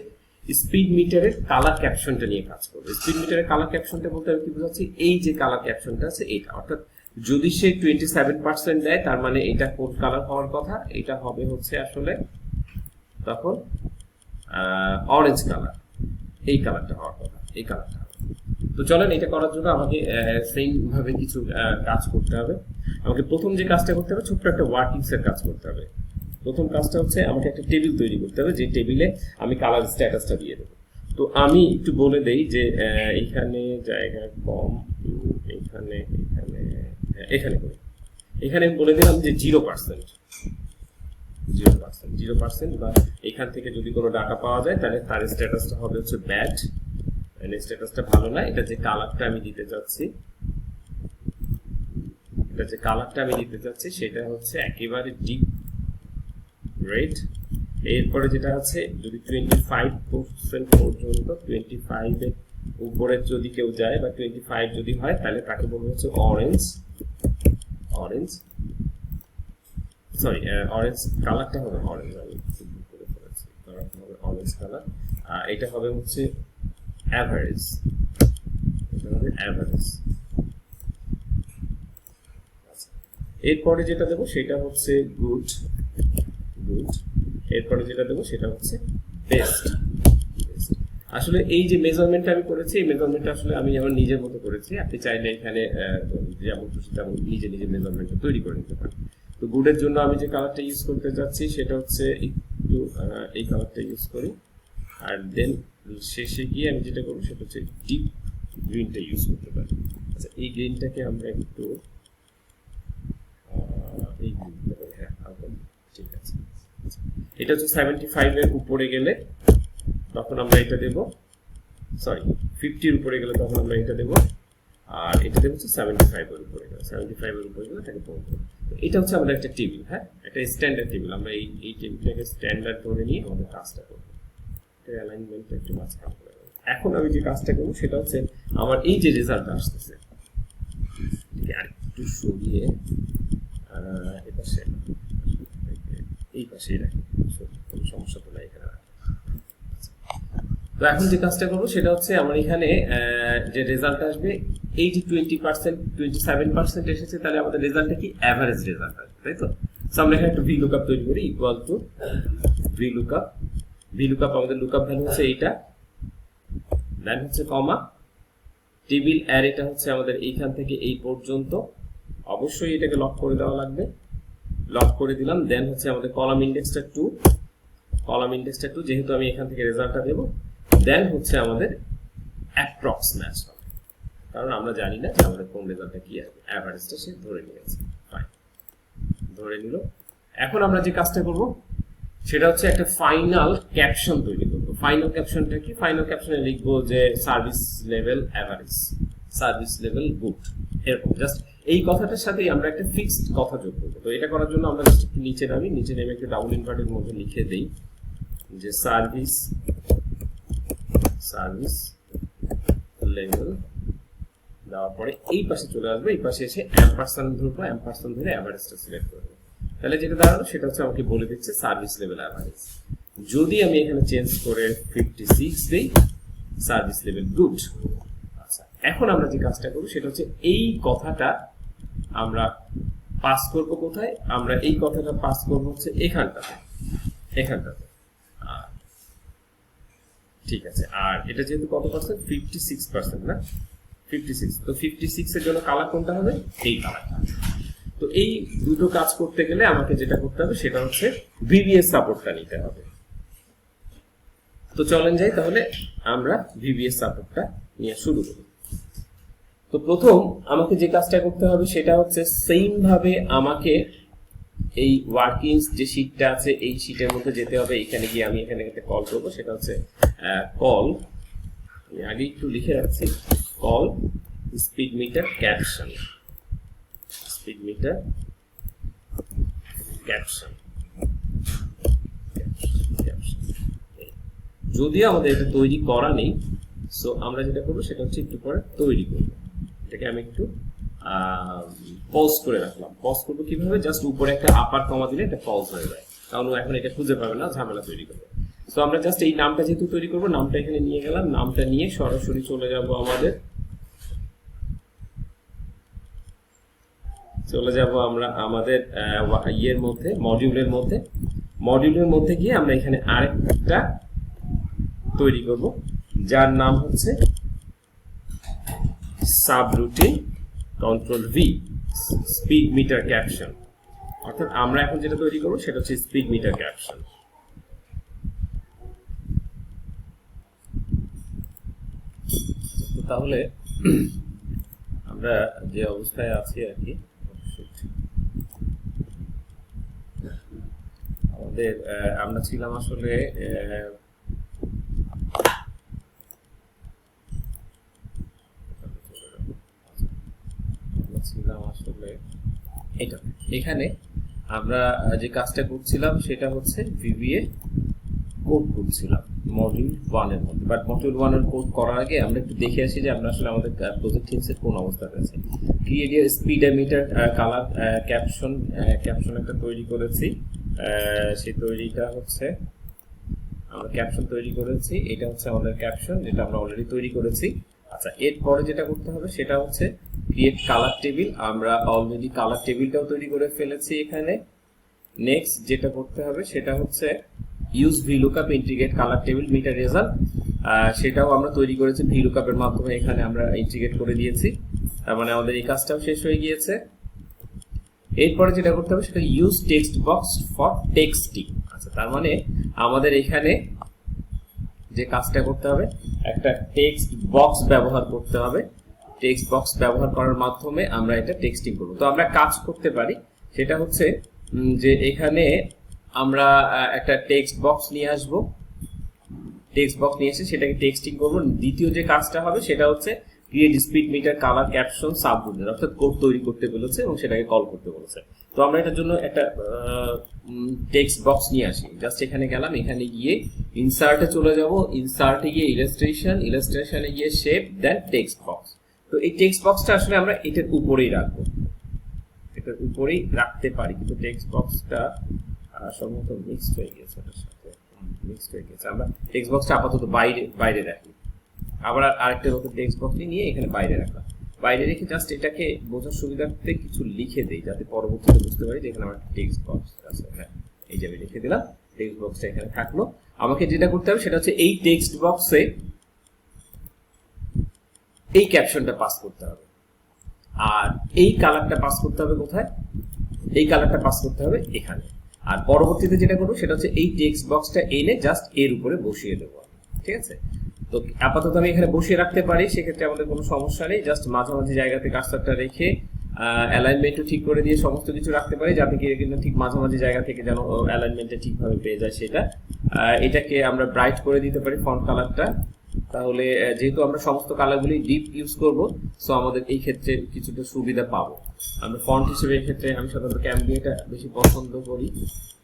স্পিড মিটারের কালার ক্যাপশনটা নিয়ে কাজ করবো। স্পিড মিটারের কালার ক্যাপশনটা বলতে আমি কি বোঝাচ্ছি, এই যে কালার ক্যাপশনটা আছে এটা, অর্থাৎ যদি সে 27% দেয় তার মানে এটা কোন কালার হওয়ার কথা, এটা হবে হচ্ছে আসলে তখন অরেঞ্জ কালার, এই কালারটা হওয়ার কথা, এই কালারটা। তো চলেন এটা করার জন্য আমাকে সেম ভাবে কিছু কাজ করতে হবে। আমাকে প্রথম যে কাজটা করতে হবে, ছোট্ট একটা ওয়ার্কিংস এর কাজ করতে হবে। প্রথম কাজটা হচ্ছে আমাকে একটা টেবিল তৈরি করতে হবে, যে টেবিলে আমি কালার স্ট্যাটাসটা দিয়ে দেবো। তো আমি একটু বলে দেই যে এখানে জায়গা কম, এখানে এখানে এখানে করে এখানে আমি বলে দিলাম যে 0%, 0% বা এখান থেকে যদি কোনো ডাটা পাওয়া যায় তাহলে তার স্ট্যাটাসটা হবে হচ্ছে ব্যাড, মানে স্ট্যাটাসটা ভালো না। এটা যে কালারটা আমি দিতে যাচ্ছি, সেটা হচ্ছে একেবারে ডিপ রেড। এরপরে যেটা আছে, যদি 25% পর্যন্ত, 25 এর উপরে যদি কেউ যায় বা 25 যদি হয় তাহলে তাকে বলবো হচ্ছে অরেঞ্জ। সরি, অরেঞ্জ কালারটা হবে অরেঞ্জ, আমি করে ফেলেছি, কালারটা হবে অরেঞ্জ কালার। আর এটা হবে হচ্ছে অ্যাভারেজ, এরপরে যেটা দেবো সেটা হচ্ছে গুড। এরপরে যেটা দেবো সেটা হচ্ছে বেস্ট। আসলে এই যে মেজারমেন্টটা আমি করেছি, এই মেজারমেন্টটা আসলে আমি আমার নিজের মতো করেছি। আপনি চাইলে এখানে যেমন খুশি তেমন নিজে মেজারমেন্টটা তৈরি করে নিতে পারেন। তো গুডের জন্য আমি যে কালারটা ইউজ করতে যাচ্ছি সেটা হচ্ছে একটু এই কালারটা ইউজ করি। আর দেন শেষে গিয়ে আমি যেটা করবো সেটা হচ্ছে ডিপ গ্রিনটা ইউজ করতে পারি। আচ্ছা, এই গ্রিনটাকে আমরা একটু ঠিক আছে। এটা হচ্ছে 75 এর উপরে গেলে তখন আমরা এটা দেব, সরি 50 এর উপরে গেলে তখন আমরা এটা দেব, আর এটা দেব হচ্ছে 75 এর উপরে গেলে, 75 এর উপরে গেলে তাকে বলবো। এটা হচ্ছে আমাদের একটা টেবিল, হ্যাঁ, একটা স্ট্যান্ডার্ড টেবিল। আমরা এই টেবিলটাকে স্ট্যান্ডার্ড ধরে নিয়ে আমাদের কাজটা করব। এটা অ্যালাইনমেন্টটা একটু মাঝখানে করে দেব। এখন আমি যে কাজটা করব সেটা হচ্ছে আমার এই যে রেজাল্টটা আসতেছে, আর একটু সরিয়ে এই পাশেই রাখি, কোনো সমস্যা তো নাই এখানে। তো এখন যে কাজটা করবো সেটা হচ্ছে আমার এখানে যে রেজাল্ট আসবে, এই যে 20%, 27% এসেছে, তাহলে আমাদের রেজাল্টটা কি অ্যাভারেজ রেজাল্ট আসবে, তাই তো? সো আমরা এখানে একটা VLOOKUP তৈরি করি, ইকুয়াল টু VLOOKUP। আমাদের লুকআপ ভ্যালু হচ্ছে এইটা, দেন হচ্ছে কমা, টেবিল অ্যারেটা হচ্ছে আমাদের এইখান থেকে এই পর্যন্ত, অবশ্যই এটাকে লক করে দেওয়া লাগবে। লক করে দিলাম। দেন হচ্ছে আমাদের কলাম ইন্ডেক্সটা 2, যেহেতু আমি এখান থেকে রেজাল্টটা দেব। দেন হচ্ছে আমাদের অ্যাপ্রক্স ম্যাচ হবে, কারণ আমরা জানি না যে আমাদের কোন রেজাল্টটা কি আসবে। অ্যাভারেজটা সে ধরে নিয়েছে, ফাইন, ধরে নিল। এখন আমরা যে কাজটা করব সেটা হচ্ছে একটা ফাইনাল ক্যাপশন তৈরি করব। ফাইনাল ক্যাপশনটা কি? ফাইনাল ক্যাপশনে লিখবো যে service level average, service level good, এরকম। জাস্ট এই কথাটার সাথেই আমরা একটা ফিক্সড কথা যোগ করবো। তো এটা করার জন্য আমরা জাস্ট একটু নিচে নেমে একটু ডাবল ইনভার্টের মধ্যে লিখে দেই যে সার্ভিস লেভেল, দেওয়ার পরে এই পাশে চলে আসবে, এই পাশে এসে অ্যাম্পারসান্ড ধরবো, অ্যাম্পারসান্ড ধরে অ্যাভারেজটা সিলেক্ট করবো। তাহলে যেটা দাঁড়ালো সেটা হচ্ছে আমাকে বলে দিচ্ছে সার্ভিস লেভেল অ্যাভারেজ। যদি আমি এখানে চেঞ্জ করে 56 দেই, সার্ভিস লেভেল গুড। আচ্ছা, এখন আমরা যে কাজটা করবো সেটা হচ্ছে এই কথাটা আমরা পাস করবো কোথায়? আমরা এই কথাটা পাস করবো হচ্ছে এখানটাতে। ঠিক আছে। আর এটা যেহেতু কত পার্সেন্ট? 56% না, 56। তো 56 এর জন্য কালার কোনটা হবে? এই কালারটা। তো এই দুটো কাজ করতে গেলে আমাকে যেটা করতে হবে সেটা হচ্ছে VBS সাপোর্টটা নিতে হবে। তো চলেন যাই তাহলে আমরা VBS সাপোর্টটা নিয়ে শুরু করি। তো প্রথম আমাকে যে কাজটা করতে হবে সেটা হচ্ছে সেম ভাবে আমাকে এই ওয়ার্কিংস যে শীটটা আছে এই শীটের মধ্যে যেতে হবে। এখানে গিয়ে আমি এখানে একটা কল করবো, সেটা হচ্ছে কল, আমি আগে একটু লিখে রাখছি, কল স্পিড মিটার ক্যাপশন, যদিও আমাদের এটা তৈরি করা নেই, সো আমরা যেটা করবো সেটা হচ্ছে একটু পরে তৈরি করবো। এটাকে আমি একটু পজ করে রাখলাম। পজ করবো কিভাবে? জাস্ট উপরে একটা আপার কমা দিলে এটা পজ হয়ে যায়, কারণ ও এখন এটা খুঁজে পাবে না, ঝামেলা তৈরি করবে। তো আমরা জাস্ট এই নামটা যেহেতু তৈরি করবো, নামটা এখানে নিয়ে গেলাম। নামটা নিয়ে সরাসরি চলে যাব আমরা আমাদের ইয়ের মধ্যে, মডিউলের মধ্যে গিয়ে আমরা এখানে আরেকটা তৈরি করব যার নাম হচ্ছে subroutine control V speed metre caption. অর্থাৎ আমরা এখন যেটা তৈরি করবো সেটা হচ্ছে স্পিড মিটার ক্যাপশন। তাহলে আমরা যে অবস্থায় আছি আর কি, আমাদের আমরা ছিলাম আসলে এটা এখানে আমরা যে কাজটা করছিলাম সেটা হচ্ছে VBA কোড করছিলাম মডিউল 1 এর মধ্যে। বাট মডিউল 1 এর কোড করার আগে আমরা একটু দেখে আসি যে আমরা আসলে আমাদের প্রজেক্ট টিমসের কোন অবস্থাতে আছে। Create a speedometer colour caption একটা তৈরি করেছি। সেই তৈরিটা হচ্ছে আমরা ক্যাপশন তৈরি করেছি, এটা হচ্ছে আমাদের ক্যাপশন যেটা আমরা অলরেডি তৈরি করেছি। আচ্ছা, এরপরে যেটা করতে হবে সেটা হচ্ছে ক্রিয়েট কালার টেবিল। আমরা অলরেডি কালার টেবিলটাও তৈরি করে ফেলেছি এখানে। নেক্সট যেটা করতে হবে সেটা হচ্ছে use vlookup integrate colour table meter result, সেটাও আমরা তৈরি করেছি ভিলুকআপ এর মাধ্যমে। এখানে আমরা ইন্টিগ্রেট করে দিয়েছি, তার মানে আমাদের এই কাজটাও শেষ হয়ে গিয়েছে। এরপরে যেটা করতে হবে সেটা use text box for texting. আচ্ছা, তার মানে আমাদের এখানে যে কাজটা করতে হবে একটা টেক্সট বক্স ব্যবহার করতে হবে। টেক্সট বক্স ব্যবহার করার মাধ্যমে আমরা এটা টেক্সটিং করব। তো আমরা কাজ করতে পারি সেটা হচ্ছে যে এখানে আমরা একটা টেক্সট বক্স নিয়ে আসব, টেক্সট বক্স নিয়ে এসে সেটাকে টেক্সটিং করব। দ্বিতীয় যে কাজটা হবে সেটা হচ্ছে create speed metre colour caption subroutine, অর্থাৎ কোড তৈরি করতে বলেছে এবং সেটাকে কল করতে বলেছে। তো আমরা এটার জন্য একটা টেক্সট বক্স নিয়ে আসি। জাস্ট এখানে গেলাম, এখানে গিয়ে ইনসার্টে চলে যাব, ইনসার্টে গিয়ে ইলাস্ট্রেশনে গিয়ে শেপ, দেন টেক্সট বক্স। তো এই টেক্সট বক্সটা আসলে আমরা এটার উপরেই রাখবো, এটার উপরেই রাখতে পারি, কিন্তু টেক্সট বক্সটা সম্ভবত মিক্সড হয়ে গেছে, এটার সাথে মিক্সড হয়ে গেছে। আমরা টেক্সট বক্সটা আপাতত বাইরে রাখি। আবার আরেকটা নতুন টেক্সট বক্স নিয়ে এখানে বাইরে রাখলাম। বাইরে রেখে জাস্ট এটাকে বোঝার সুবিধার্থে কিছু লিখে দেই যাতে পরবর্তীতে বুঝতে পারি যে এখানে আমার টেক্সট বক্স আছে। হ্যাঁ, এই যে আমি লিখে দিলাম, টেক্সট বক্সটা এখানে থাকলো। আমাকে যেটা করতে হবে সেটা হচ্ছে এই টেক্সট বক্সে এই ক্যাপশনটা পাস করতে হবে, আর এই কালারটা পাস করতে হবে কোথায়? এই কালারটা পাস করতে হবে এখানে। আর পরবর্তীতে যেটা করবো সেটা হচ্ছে এই টেক্সট বক্সটা এনে জাস্ট এর উপরে বসিয়ে দেবো। ঠিক আছে, তো আপাতত আমি এখানে বসিয়ে রাখতে পারি, সেক্ষেত্রে আমাদের কোনো সমস্যা নেই। জাস্ট মাঝামাঝি জায়গাতে কার্সারটা রেখে অ্যালাইনমেন্টও ঠিক করে দিয়ে সমস্ত কিছু রাখতে পারি যাতে কি কিন্তু ঠিক মাঝামাঝি জায়গা থেকে যেন অ্যালাইনমেন্টটা ঠিকভাবে পেয়ে যায় সেটা। এটাকে আমরা ব্রাইট করে দিতে পারি ফন্ট কালারটা। তাহলে যেহেতু আমরা সমস্ত কালারগুলি ডিপ ইউজ করব, সো আমাদের এই ক্ষেত্রে কিছুটা সুবিধা পাবো। আমরা ফন্ট হিসেবে এই ক্ষেত্রে আমি সাধারণত ক্যামব্রিয়াটা বেশি পছন্দ করি,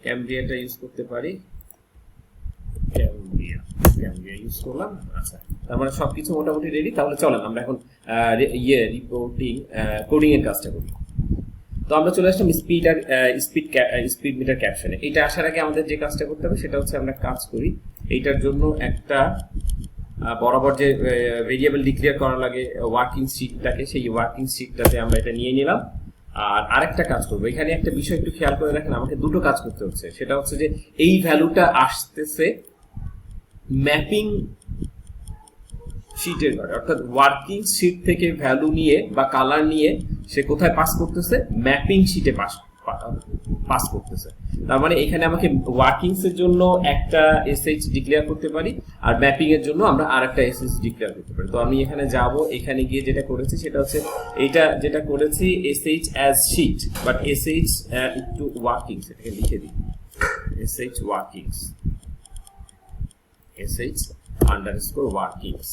ক্যামব্রিয়াটা ইউজ করতে পারি। ক্যামব্রিয়া ইউজ করলাম। আচ্ছা, তার মানে সবকিছু মোটামুটি রেডি। তাহলে চলেন আমরা এখন কোডিং এর কাজটা করি। তো আমরা চলে আসলাম স্পিড মিটার ক্যাপশনে। এটা আসার আগে আমাদের যে কাজটা করতে হবে সেটা হচ্ছে আমরা কাজ করি এইটার জন্য একটা বরাবর যে ভেরিয়েবল ডিক্লেয়ার করা লাগে ওয়ার্কিং শিটটাকে, সেই ওয়ার্কিং শিটটাতে আমরা এটা নিয়ে নিলাম। আর আরেকটা কাজ করবো, এখানে একটা বিষয় একটু খেয়াল করে রাখেন, আমাকে দুটো কাজ করতে হচ্ছে। সেটা হচ্ছে যে এই ভ্যালুটা আসতেছে ম্যাপিং শিটের ঘরে, অর্থাৎ ওয়ার্কিং শিট থেকে ভ্যালু নিয়ে বা কালার নিয়ে সে কোথায় পাস করতেছে? ম্যাপিং শিটে পাস করতেছে। তার মানে এখানে আমাকে ওয়ার্কিংস এর জন্য একটা এসএইচ ডিক্লেয়ার করতে পারি, আর ম্যাপিং এর জন্য আমরা আরেকটা এসএইচ ডিক্লেয়ার করতে পারি। তো আমি এখানে যাব, এখানে গিয়ে যেটা করেছি সেটা হচ্ছে এইটা যেটা করেছি SH as sheet, but SH একটু ওয়ার্কিংস, এটাকে লিখে দিই SH workings, SH underscore workings.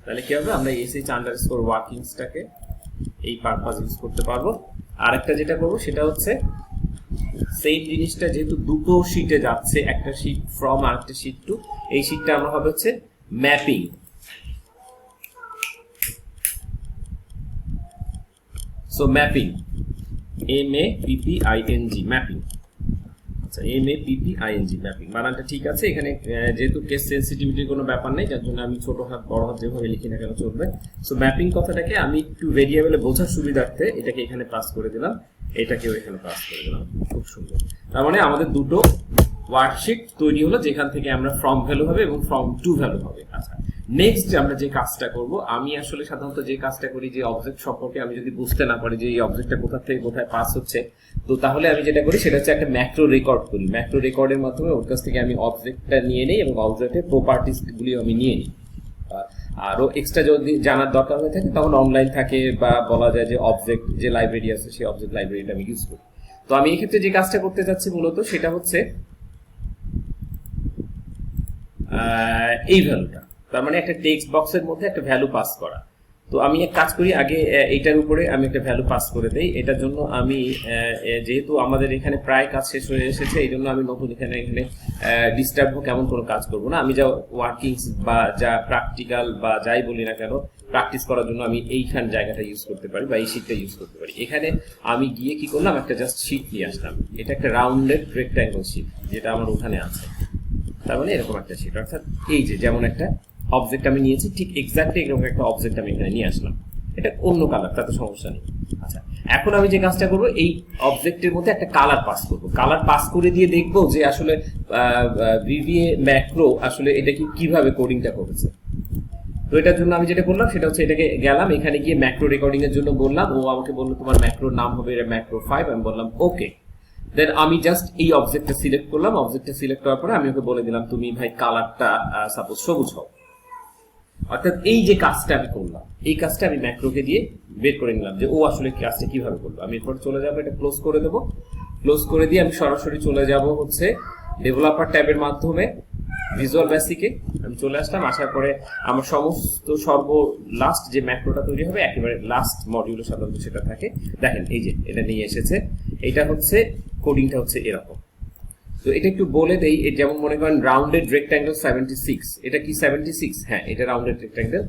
তাহলে কি হবে? আমরা এসএইচ আন্ডারস্কোর ওয়ার্কিংসটাকে এই পারপাস ইউজ করতে পারবো। আরেকটা যেটা করবো সেটা হচ্ছে সেম জিনিসটা যেহেতু দুটো শিটে যাচ্ছে, একটা শিট ফ্রম আর একটা শিট টু, এই শিটটা আমরা হবে হচ্ছে mapping. So mapping, MAPPING mapping. আচ্ছা, MAPPING ম্যাপিং বানানটা ঠিক আছে। এখানে যেহেতু কেস সেন্সিটিভিটির কোনো ব্যাপার নেই, যার জন্য আমি ছোট হাত বড় হাত যেভাবে লিখি না কেন চলবে। সো ম্যাপিং কথাটাকে আমি একটু ভেরিয়েবলে বোঝার সুবিধার্থে এটাকে এখানে পাস করে দিলাম, এটাকেও এখানে পাস করে দিলাম। খুব সুন্দর। তার মানে আমাদের দুটো ওয়ার্কশিট তৈরি হলো যেখান থেকে আমরা ফ্রম ভ্যালু হবে এবং ফ্রম টু ভ্যালু হবে। আচ্ছা, নেক্সট আমরা যে কাজটা করব, আমি আসলে সাধারণত যে কাজটা করি, যে অবজেক্ট সম্পর্কে আমি যদি বুঝতে না পারি যে এই অবজেক্টটা কোথা থেকে কোথায় পাস হচ্ছে, তো তাহলে আমি যেটা করি সেটা হচ্ছে একটা ম্যাক্রো রেকর্ড করি। ম্যাক্রো রেকর্ডের মাধ্যমে ওর কাছ থেকে আমি অবজেক্টটা নিয়ে নিই এবং অবজেক্টের প্রপার্টিস গুলি আমি নিয়ে নিই। আরো এক্সট্রা যদি জানার দরকার হয়ে থাকে তখন অনলাইন থাকে, বা বলা যায় যে অবজেক্ট যে লাইব্রেরি আছে সেই অবজেক্ট লাইব্রেরিটা আমি ইউজ করি। তো আমি এই ক্ষেত্রে যে কাজটা করতে চাচ্ছি মূলত সেটা হচ্ছে এই ভ্যালুটা, তার মানে একটা টেক্সট বক্সের মধ্যে একটা ভ্যালু পাস করা। তো আমি এক কাজ করি, আগে এইটার উপরে আমি একটা ভ্যালু পাস করে দেই। এটার জন্য আমি যেহেতু আমাদের এখানে প্রায় কাজ শেষ হয়ে এসেছে, এই জন্য আমি নতুন এখানে ডিস্টার্ব হোক এমন কোনো কাজ করবো না। আমি যা ওয়ার্কিংস বা যা প্র্যাকটিক্যাল বা যাই বলি না কেন প্র্যাকটিস করার জন্য আমি এইখান জায়গাটা ইউজ করতে পারি বা এই শিটটা ইউজ করতে পারি। এখানে আমি গিয়ে কি করলাম, একটা জাস্ট শিট নিয়ে আসলাম। এটা একটা রাউন্ডেড রেক্ট্যাঙ্গল শিট যেটা আমার ওখানে আছে। তার মানে এরকম একটা শিট, অর্থাৎ এই যে যেমন একটা অবজেক্ট আমি নিয়েছি, ঠিক এক্স্যাক্টলি এরকম একটা অবজেক্ট আমি এখানে নিয়ে আসলাম। এটা অন্য কালার, তাতে সমস্যা নেই। আচ্ছা, এখন আমি যে কাজটা করবো, এই অবজেক্টের মধ্যে একটা কালার পাস করবো। কালার পাস করে দিয়ে দেখবো যে আসলে ভিভিএ ম্যাক্রো আসলে এটা কিভাবে কোডিংটা করেছে। তো এটার জন্য আমি যেটা করলাম সেটা হচ্ছে, এটাকে গেলাম, এখানে গিয়ে ম্যাক্রো রেকর্ডিং এর জন্য বললাম। ও আমাকে বললো তোমার ম্যাক্রোর নাম হবে ম্যাক্রো 5। আমি বললাম ওকে। দেন আমি জাস্ট এই অবজেক্টটা সিলেক্ট করলাম। অবজেক্টটা সিলেক্ট করার পরে আমি ওকে বলে দিলাম তুমি ভাই কালারটা সাপোজ সবুজ হোক। অর্থাৎ এই যে কাজটা আমি করলাম, এই কাজটা আমি ম্যাক্রোকে দিয়ে বের করে নিলাম যে ও আসলে কাজটা কিভাবে করলো। আমি এরপর চলে যাবো, এটা ক্লোজ করে দেবো। ক্লোজ করে দিয়ে আমি সরাসরি চলে যাব হচ্ছে ডেভেলপার ট্যাবের মাধ্যমে ভিজুয়াল বেসিকে আমি চলে আসলাম। আসার পরে আমার সমস্ত লাস্ট যে ম্যাক্রোটা তৈরি হবে, একেবারে লাস্ট মডিউলে সাধারণত সেটা থাকে। দেখেন এই যে এটা নিয়ে এসেছে, এটা হচ্ছে কোডিংটা হচ্ছে এরকম। তো এটা একটু বলে দেই, যেমন মনে করেন রাউন্ডেড রেক্ট্যাঙ্গেল 76, এটা কি 76? হ্যাঁ, এটা রাউন্ডেড রেক্ট্যাঙ্গেল,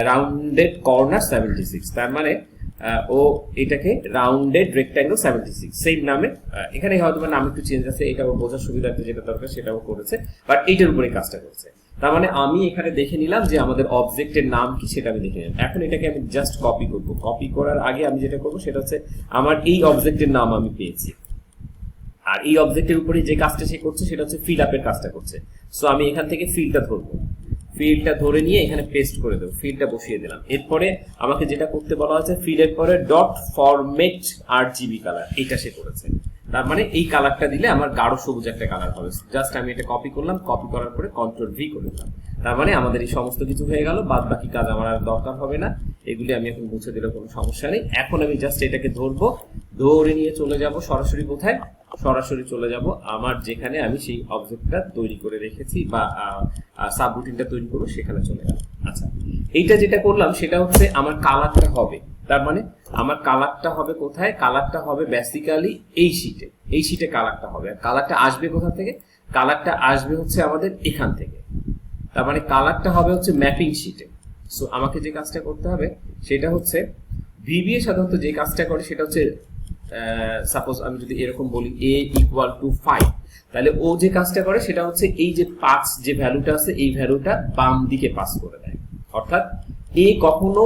রাউন্ডেড কর্নার 76। তার মানে ও এটাকে রাউন্ডেড রেক্ট্যাঙ্গেল 76 সেম নামে, এখানে হয়তো নাম একটু চেঞ্জ আছে, এটা ওর বোঝার সুবিধার্থে যেটা দরকার সেটাও করেছে, বাট এইটার উপরে কাজটা করছে। তার মানে আমি এখানে দেখে নিলাম যে আমাদের অবজেক্টের নাম কি সেটা আমি দেখে নিলাম। এখন এটাকে আমি জাস্ট কপি করবো। কপি করার আগে আমি যেটা করবো সেটা হচ্ছে, আমার এই অবজেক্টের নাম আমি পেয়েছি, আর এই অবজেক্টের উপরে যে কাজটা সে করছে সেটা হচ্ছে ফিল আপের কাজটা করছে। সো আমি এখান থেকে ফিল্ডটা ধরবো, ফিল্ডটা ধরে নিয়ে এখানে পেস্ট করে দেবো, ফিল্ডটা বসিয়ে দিলাম। এরপরে আমাকে যেটা করতে বলা হয়েছে, ফিল্ডের পরে ডট ফরম্যাট RGB কালার, এটা সে করেছে। তার মানে এই কালারটা দিলে আমার গাঢ় সবুজ একটা কালার হবে। জাস্ট আমি এটা কপি করলাম, কপি করার পরে Ctrl+V করে দিলাম। তার মানে আমাদের এই সমস্ত কিছু হয়ে গেল, বাদ বাকি কাজ আমার আর দরকার হবে না। এগুলি আমি এখন মুছে দিলে কোনো সমস্যা নেই। এখন আমি জাস্ট এটাকে ধরবো, ধরে নিয়ে চলে যাব সরাসরি কোথায়, সরাসরি চলে যাব আমার যেখানে আমি সেই অবজেক্টটা তৈরি করে রেখেছি বা সাবরুটিনটা তৈরি করবো সেখানে চলে গেল। আচ্ছা, এইটা যেটা করলাম সেটা হচ্ছে আমার কালারটা হবে। তার মানে আমার কালারটা হবে কোথায়, কালারটা হবে বেসিক্যালি এই শিটে, এই শিটে কালারটা হবে। আর কালারটা আসবে কোথা থেকে, কালারটা আসবে হচ্ছে আমাদের এখান থেকে। তার মানে কালারটা হবে হচ্ছে ম্যাপিং শিটে। সো আমাকে যে কাজটা করতে হবে সেটা হচ্ছে, ভিভিএ সাধারণত যে কাজটা করে সেটা হচ্ছে, সাপোজ আমি যদি এরকম বলি a=5, তাহলে ও যে কাজটা করে সেটা হচ্ছে এই যে 5 যে ভ্যালুটা আছে এই ভ্যালুটা বাম দিকে পাস করে দেয়। অর্থাৎ a কখনো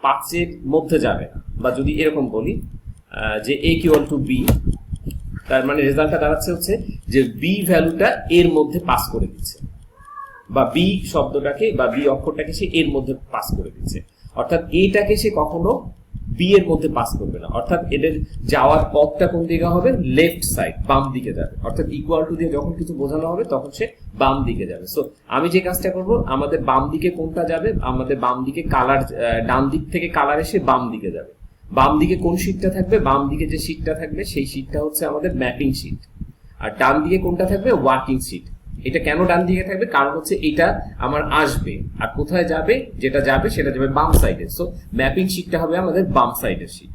5 এর মধ্যে যাবে না। বা যদি এরকম বলি যে a=b, তার মানে রেজাল্টটা দাঁড়াচ্ছে হচ্ছে যে b ভ্যালুটা এর মধ্যে পাস করে দিচ্ছে, বা b শব্দটাকে বা b অক্ষরটাকে সে এর মধ্যে পাস করে দিচ্ছে। অর্থাৎ এটাকে সে কখনো বি এর মধ্যে পাস করবে না। অর্থাৎ এদের যাওয়ার পথটা কোন দিকে হবে, লেফট সাইড, বাম দিকে যাবে। অর্থাৎ ইকুয়াল টু দিয়ে যখন কিছু বোঝানো হবে তখন সে বাম দিকে যাবে। সো আমি যে কাজটা করব, আমাদের বাম দিকে কোনটা যাবে, আমাদের বাম দিকে কালার, ডান দিক থেকে কালার এসে বাম দিকে যাবে। বাম দিকে কোন শীটটা থাকবে, বাম দিকে যে শীটটা থাকবে সেই শীটটা হচ্ছে আমাদের ম্যাপিং শীট। আর ডান দিকে কোনটা থাকবে, ওয়ার্কিং শীট। এটা কেন ডান দিকে থাকবে, কারণ হচ্ছে এটা আমার আসবে আর কোথায় যাবে, যেটা যাবে সেটা যাবে বাম সাইডে। সো ম্যাপিং শীটটা হবে আমাদের বাম সাইডের শীট।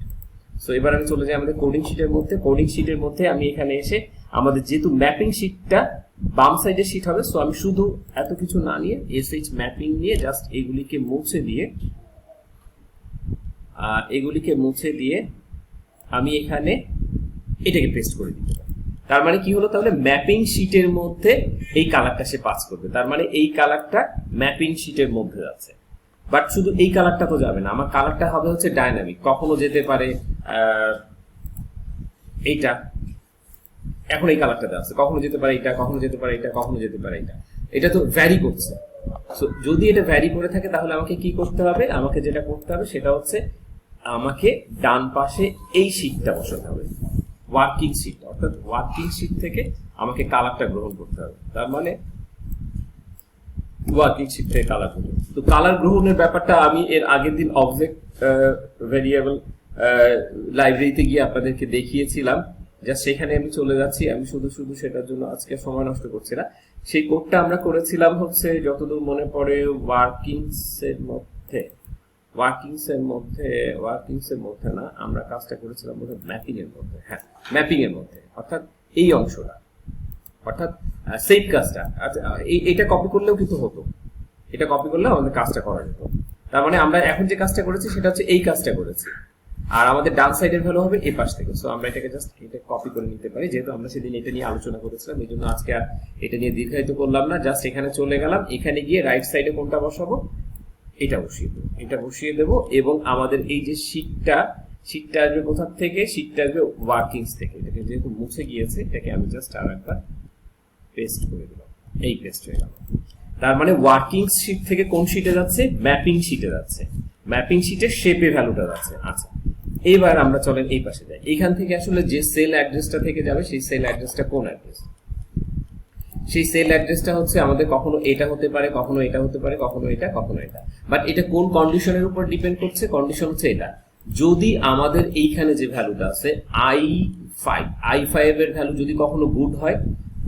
সো এবার আমি চলে যাই আমাদের কোডিং শীটের মধ্যে। কোডিং শীটের মধ্যে আমি এখানে এসে, আমাদের যেহেতু ম্যাপিং শীটটা বাম সাইডের শীট হবে, সো আমি শুধু এত কিছু না নিয়ে sh ম্যাপিং নিয়ে জাস্ট এগুলিকে মুছে দিয়ে আমি এখানে এটাকে পেস্ট করে দিতে পারি। তার মানে কি হলো, তাহলে ম্যাপিং শীটের মধ্যে এই কালারটা সে পাস করবে। তার মানে এই কালারটা ম্যাপিং শীটের মধ্যে যাচ্ছে। বাট শুধু এই কালারটা তো যাবে না, আমার কালারটা হবে হচ্ছে ডাইনামিক। কখনো যেতে পারে এইটা, এখন এই কালারটা দেওয়া আছে, কখনো যেতে পারে এটা, কখনো যেতে পারে এটা, কখনো যেতে পারে এটা। এটা তো ভ্যারি করছে। সো যদি এটা ভ্যারি করে থাকে তাহলে আমাকে কি করতে হবে, আমাকে যেটা করতে হবে সেটা হচ্ছে আমাকে ডান পাশে এই শীটটা বসাতে হবে, ওয়ার্কিং শীট, অর্থাৎ ওয়ার্কিং শীট থেকে আমাকে কালারটা গ্রহণ করতে হবে। তার মানে ওয়ার্কিং শীট থেকে কালার গ্রহণ, তো কালার গ্রহণের ব্যাপারটা আমি এর আগের দিন অবজেক্ট ভেরিয়েবল লাইব্রেরিতে গিয়ে আপনাদেরকে দেখিয়েছিলাম। জাস্ট সেখানে আমি চলে যাচ্ছি, আমি শুধু শুধু সেটার জন্য আজকে সময় নষ্ট করছি না। সেই কোডটা আমরা করেছিলাম হচ্ছে যতদূর মনে পড়ে ওয়ার্কিংস এর মধ্যে না, আমরা কাজটা করেছিলাম বোধহয় ম্যাপিং এর মধ্যে। হ্যাঁ, ম্যাপিং এর মধ্যে, অর্থাৎ এই অংশটা, অর্থাৎ সেভ কাজটা। আচ্ছা, এটা কপি করলেও কিন্তু হতো, এটা কপি করলেও আমাদের কাজটা করা যেত। তার মানে আমরা এখন যে কাজটা করেছি সেটা হচ্ছে এই কাজটা করেছি, আর আমাদের ডান সাইডের ভ্যালু হবে এই পাশ থেকে। সো আমরা এটাকে জাস্ট এটা কপি করে নিতে পারি, যেহেতু আমরা সেদিন এটা নিয়ে আলোচনা করেছিলাম, এই জন্য আজকে আর এটা নিয়ে দীর্ঘায়িত করলাম না। জাস্ট এখানে চলে গেলাম, এখানে গিয়ে রাইট সাইডে কোনটা বসাবো, এটা বসিয়ে দেবো, এবং আমাদের এই যে শীটটা আসবে কোথা থেকে, শীটটা আসবে ওয়ার্কিংস থেকে। এটাকে যেহেতু মুছে গিয়েছে, এটাকে আমি জাস্ট আর একবার পেস্ট করে দিলাম, এই পেস্ট হয়ে গেল। তার মানে ওয়ার্কিং শীট থেকে কোন শীটে যাচ্ছে, ম্যাপিং শীটে যাচ্ছে, ম্যাপিং শীটের শেপে ভ্যালুটা যাচ্ছে। আচ্ছা, এবার আমরা চলেন এই পাশে যাই। এখান থেকে আসলে যে সেল অ্যাড্রেসটা থেকে যাবে, সেই সেল অ্যাড্রেসটা কোন অ্যাড্রেস, সেই সেল অ্যাড্রেসটা হচ্ছে আমাদের কখনো এটা হতে পারে, কখনো এটা হতে পারে, কখনো এটা, কখনো এটা। বাট এটা কোন কন্ডিশনের উপর ডিপেন্ড করছে, কন্ডিশন হচ্ছে এটা, যদি আমাদের এইখানে যে ভ্যালুটা আছে i5 এর ভ্যালু যদি কখনো গুড হয়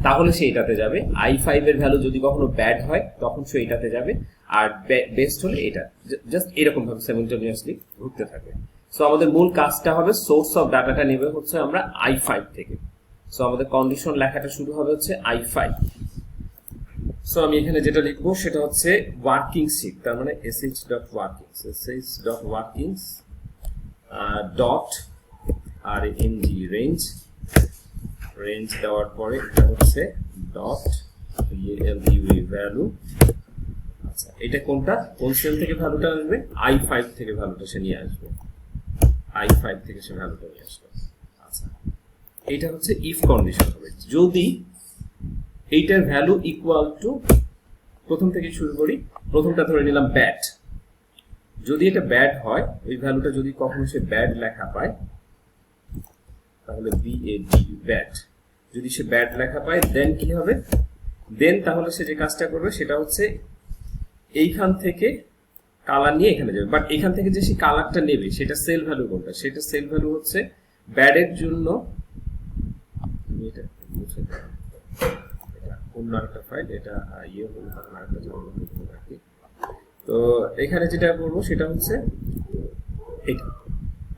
তাহলে সে এটাতে যাবে, i5 এর ভ্যালু যদি কখনো ব্যাড হয় তখন সে এটাতে যাবে, আর বেস্ট হলে এটা। জাস্ট এরকম ভাবে সাইমultaneously ঘুরতে থাকবে। সো আমাদের মূল কাজটা হবে, সোর্স অফ ডাটাটা নেবে হচ্ছে আমরা i5 থেকে। সো আমাদের কন্ডিশন লেখাটা শুরু হবে হচ্ছে i5। সো আমি এখানে যেটা লিখবো সেটা হচ্ছে ওয়ার্কিং শীট, তার মানে sh.workings ডট রেঞ্জ দেওয়ার পরে এটা হচ্ছে ডট ভ্যালু। আচ্ছা, এটা কোনটা, কোন সেল থেকে ভ্যালুটা আসবে, i5 থেকে ভ্যালুটা সে নিয়ে আসবে, i5 থেকে সে ভ্যালুটা নিয়ে আসবে। আচ্ছা, এটা হচ্ছে ইফ কন্ডিশন হবে, যদি এইটার ভ্যালু ইকুয়াল টু, প্রথম থেকে শুরু করি, প্রথমটা ধরে নিলাম ব্যাড। যদি এটা ব্যাড হয়, ওই ভ্যালুটা যদি কখনো সে ব্যাড লেখা পায় তাহলে ব্যাড, যদি সে ব্যাড লেখা পায় দেন কি হবে, দেন তাহলে সে যে কাজটা করবে সেটা হচ্ছে এইখান থেকে কালার নিয়ে এখানে যাবে। বাট এখান থেকে যে সে কালারটা নেবে সেটা সেল ভ্যালু কোনটা, সেটা সেল ভ্যালু হচ্ছে ব্যাডের জন্য, এটা অন্য একটা ফাইল, এটা হলো তখন আরেকটা জন্য রাখি। তো এখানে যেটা করবো সেটা হচ্ছে এটা,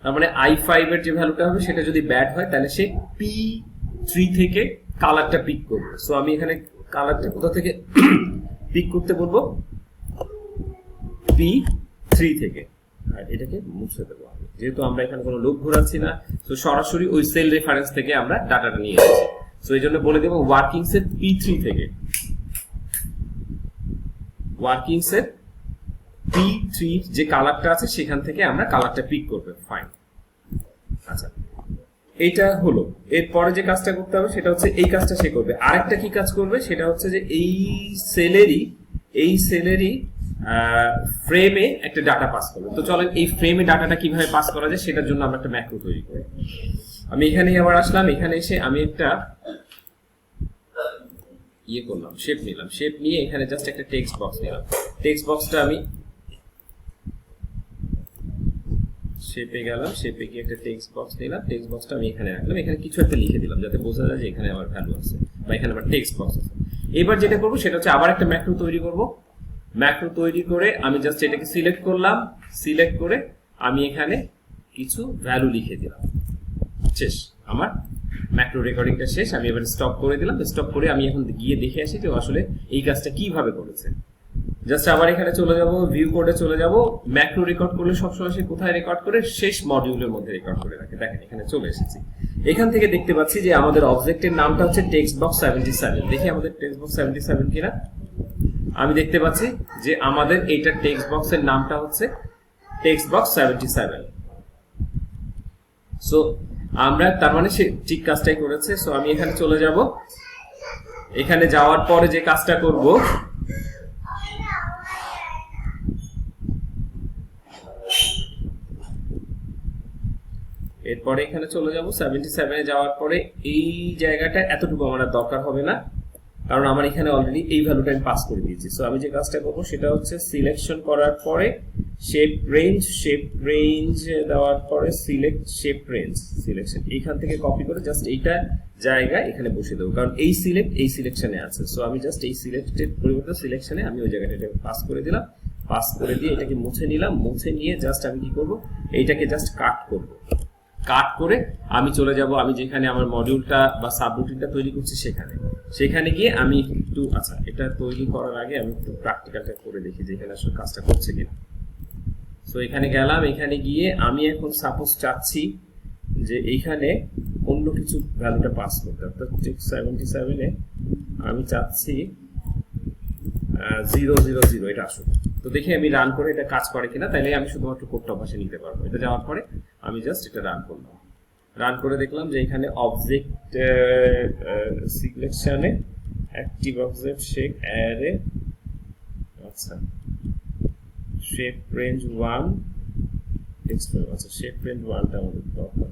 তার মানে i5 এর যে ভ্যালুটা হবে সেটা যদি ব্যাড হয় তাহলে সে p3 থেকে কালারটা পিক করবে। সো আমি এখানে কালারটা কোথা থেকে পিক করতে বলবো, p3 থেকে, আর এটাকে মুছে দেবো আমি, যেহেতু আমরা এখানে কোনো লুপ ঘোরাচ্ছি না, তো সরাসরি ওই সেল রেফারেন্স থেকে আমরা ডাটাটা নিয়ে এসেছি। সো এই জন্য বলে দেবো ওয়ার্কিংস এর p3 থেকে, ওয়ার্কিংস এর p3 যে কালারটা আছে সেখান থেকে আমরা কালারটা পিক করবে। ফাইন। আচ্ছা, এইটা হলো, এরপরে যে কাজটা করতে হবে সেটা হচ্ছে এই কাজটা সে করবে। আরেকটা কি কাজ করবে সেটা হচ্ছে যে এই সেলেরই ফ্রেমে একটা ডাটা পাস করবে। তো চলেন এই ফ্রেমে ডাটাটা কিভাবে পাস করা যায় সেটার জন্য আমরা একটা ম্যাক্রো তৈরি করি। আমি এখানে আবার আসলাম, এখানে এসে আমি একটা করলাম, শেপ নিলাম, শেপ নিয়ে এখানে জাস্ট একটা টেক্সট বক্স নিলাম। টেক্সট বক্সটা আমি শেপে গেলাম, শেপে গিয়ে একটা টেক্সট বক্স নিলাম, টেক্সট বক্সটা আমি এখানে রাখলাম, এখানে কিছু একটা লিখে দিলাম যাতে বোঝা যায় যে এখানে আমার ভ্যালু আছে বা এখানে আমার টেক্সট বক্স আছে। এবার যেটা করবো সেটা হচ্ছে আবার একটা ম্যাক্রো তৈরি করব। ম্যাক্রো তৈরি করে আমি জাস্ট এটাকে সিলেক্ট করলাম, সিলেক্ট করে আমি এখানে কিছু ভ্যালু লিখে দিলাম। শেষ, আমার ম্যাক্রো রেকর্ডিংটা শেষ। আমি এবার স্টপ করে দিলাম। স্টপ করে আমি এখন গিয়ে দেখে আসি যে আসলে এই কাজটা কিভাবে করেছে। জাস্ট আবার এখানে চলে যাব, ভিউ কোডে চলে যাব। ম্যাক্রো রেকর্ড করলে সবসময় সে কোথায় রেকর্ড করে, শেষ মডিউলের মধ্যে রেকর্ড করে রাখে। দেখেন এখানে চলে এসেছি। এখান থেকে দেখতে পাচ্ছি যে আমাদের অবজেক্টের নামটা হচ্ছে টেক্সটবক্স 77। দেখি আমাদের টেক্সটবক্স 77 কিনা। আমি দেখতে পাচ্ছি যে আমাদের এইটা টেক্সটবক্সের নামটা হচ্ছে টেক্সটবক্স 77। সো আমরা তার মানে সে ঠিক কাজটাই করেছে। সো আমি এখানে চলে যাব। এখানে যাওয়ার পরে যে কাজটা করব এরপরে এখানে চলে যাব 77 এ যাওয়ার পরে এই জায়গাটা এতটুকু আমার দরকার হবে না, কারণ আমার এখানে অলরেডি এই ভ্যালুটা আমি পাস করে দিয়েছি। সো আমি যে কাজটা করব সেটা হচ্ছে সিলেকশন করার পরে শেপ রেঞ্জ দেওয়ার পরে সিলেক্ট শেপ রেঞ্জ সিলেকশন এইখান থেকে কপি করে জাস্ট এইটা জায়গা এখানে বসিয়ে দেবো, কারণ এই সিলেকশনে আছে। সো আমি জাস্ট এই সিলেক্টেড পরিবর্তে সিলেকশনে আমি ওই জায়গাটা পাস করে দিলাম, পাস করে দিয়ে এটাকে মুছে নিলাম, মুছে নিয়ে জাস্ট আমি কি করব, এইটাকে জাস্ট কাট করব। কাট করে আমি চলে যাব আমি যেখানে আমার মডিউলটা বা সাবরুটিনটা তৈরি করছি সেখানে গিয়ে আমি একটু আচ্ছা এটা তৈরি করার আগে আমি একটু প্র্যাকটিক্যালটা করে দেখি যে এখানে আসলে কাজটা করছে কিনা। সো এখানে গেলাম, এখানে গিয়ে আমি এখন সাপোজ চাচ্ছি যে এইখানে অন্য কিছু ভ্যালুটা পাস করতে, অর্থাৎ 77 এ আমি চাচ্ছি 000 এটা আসুক। তো দেখি আমি রান করে এটা কাজ করে কিনা, তাইলে আমি শুধুমাত্র কোডটা পাশে নিতে পারবো। এটা যাওয়ার পরে আমি জাস্ট এটা রান করলাম, রান করে দেখলাম যে এখানে অবজেক্ট সিলেকশনে অ্যাক্টিভ অবজেক্ট শেপ অ্যারে আচ্ছা শেপ রেঞ্জ 1 আচ্ছা শেপ রেঞ্জ 1টা আমাদের দরকার।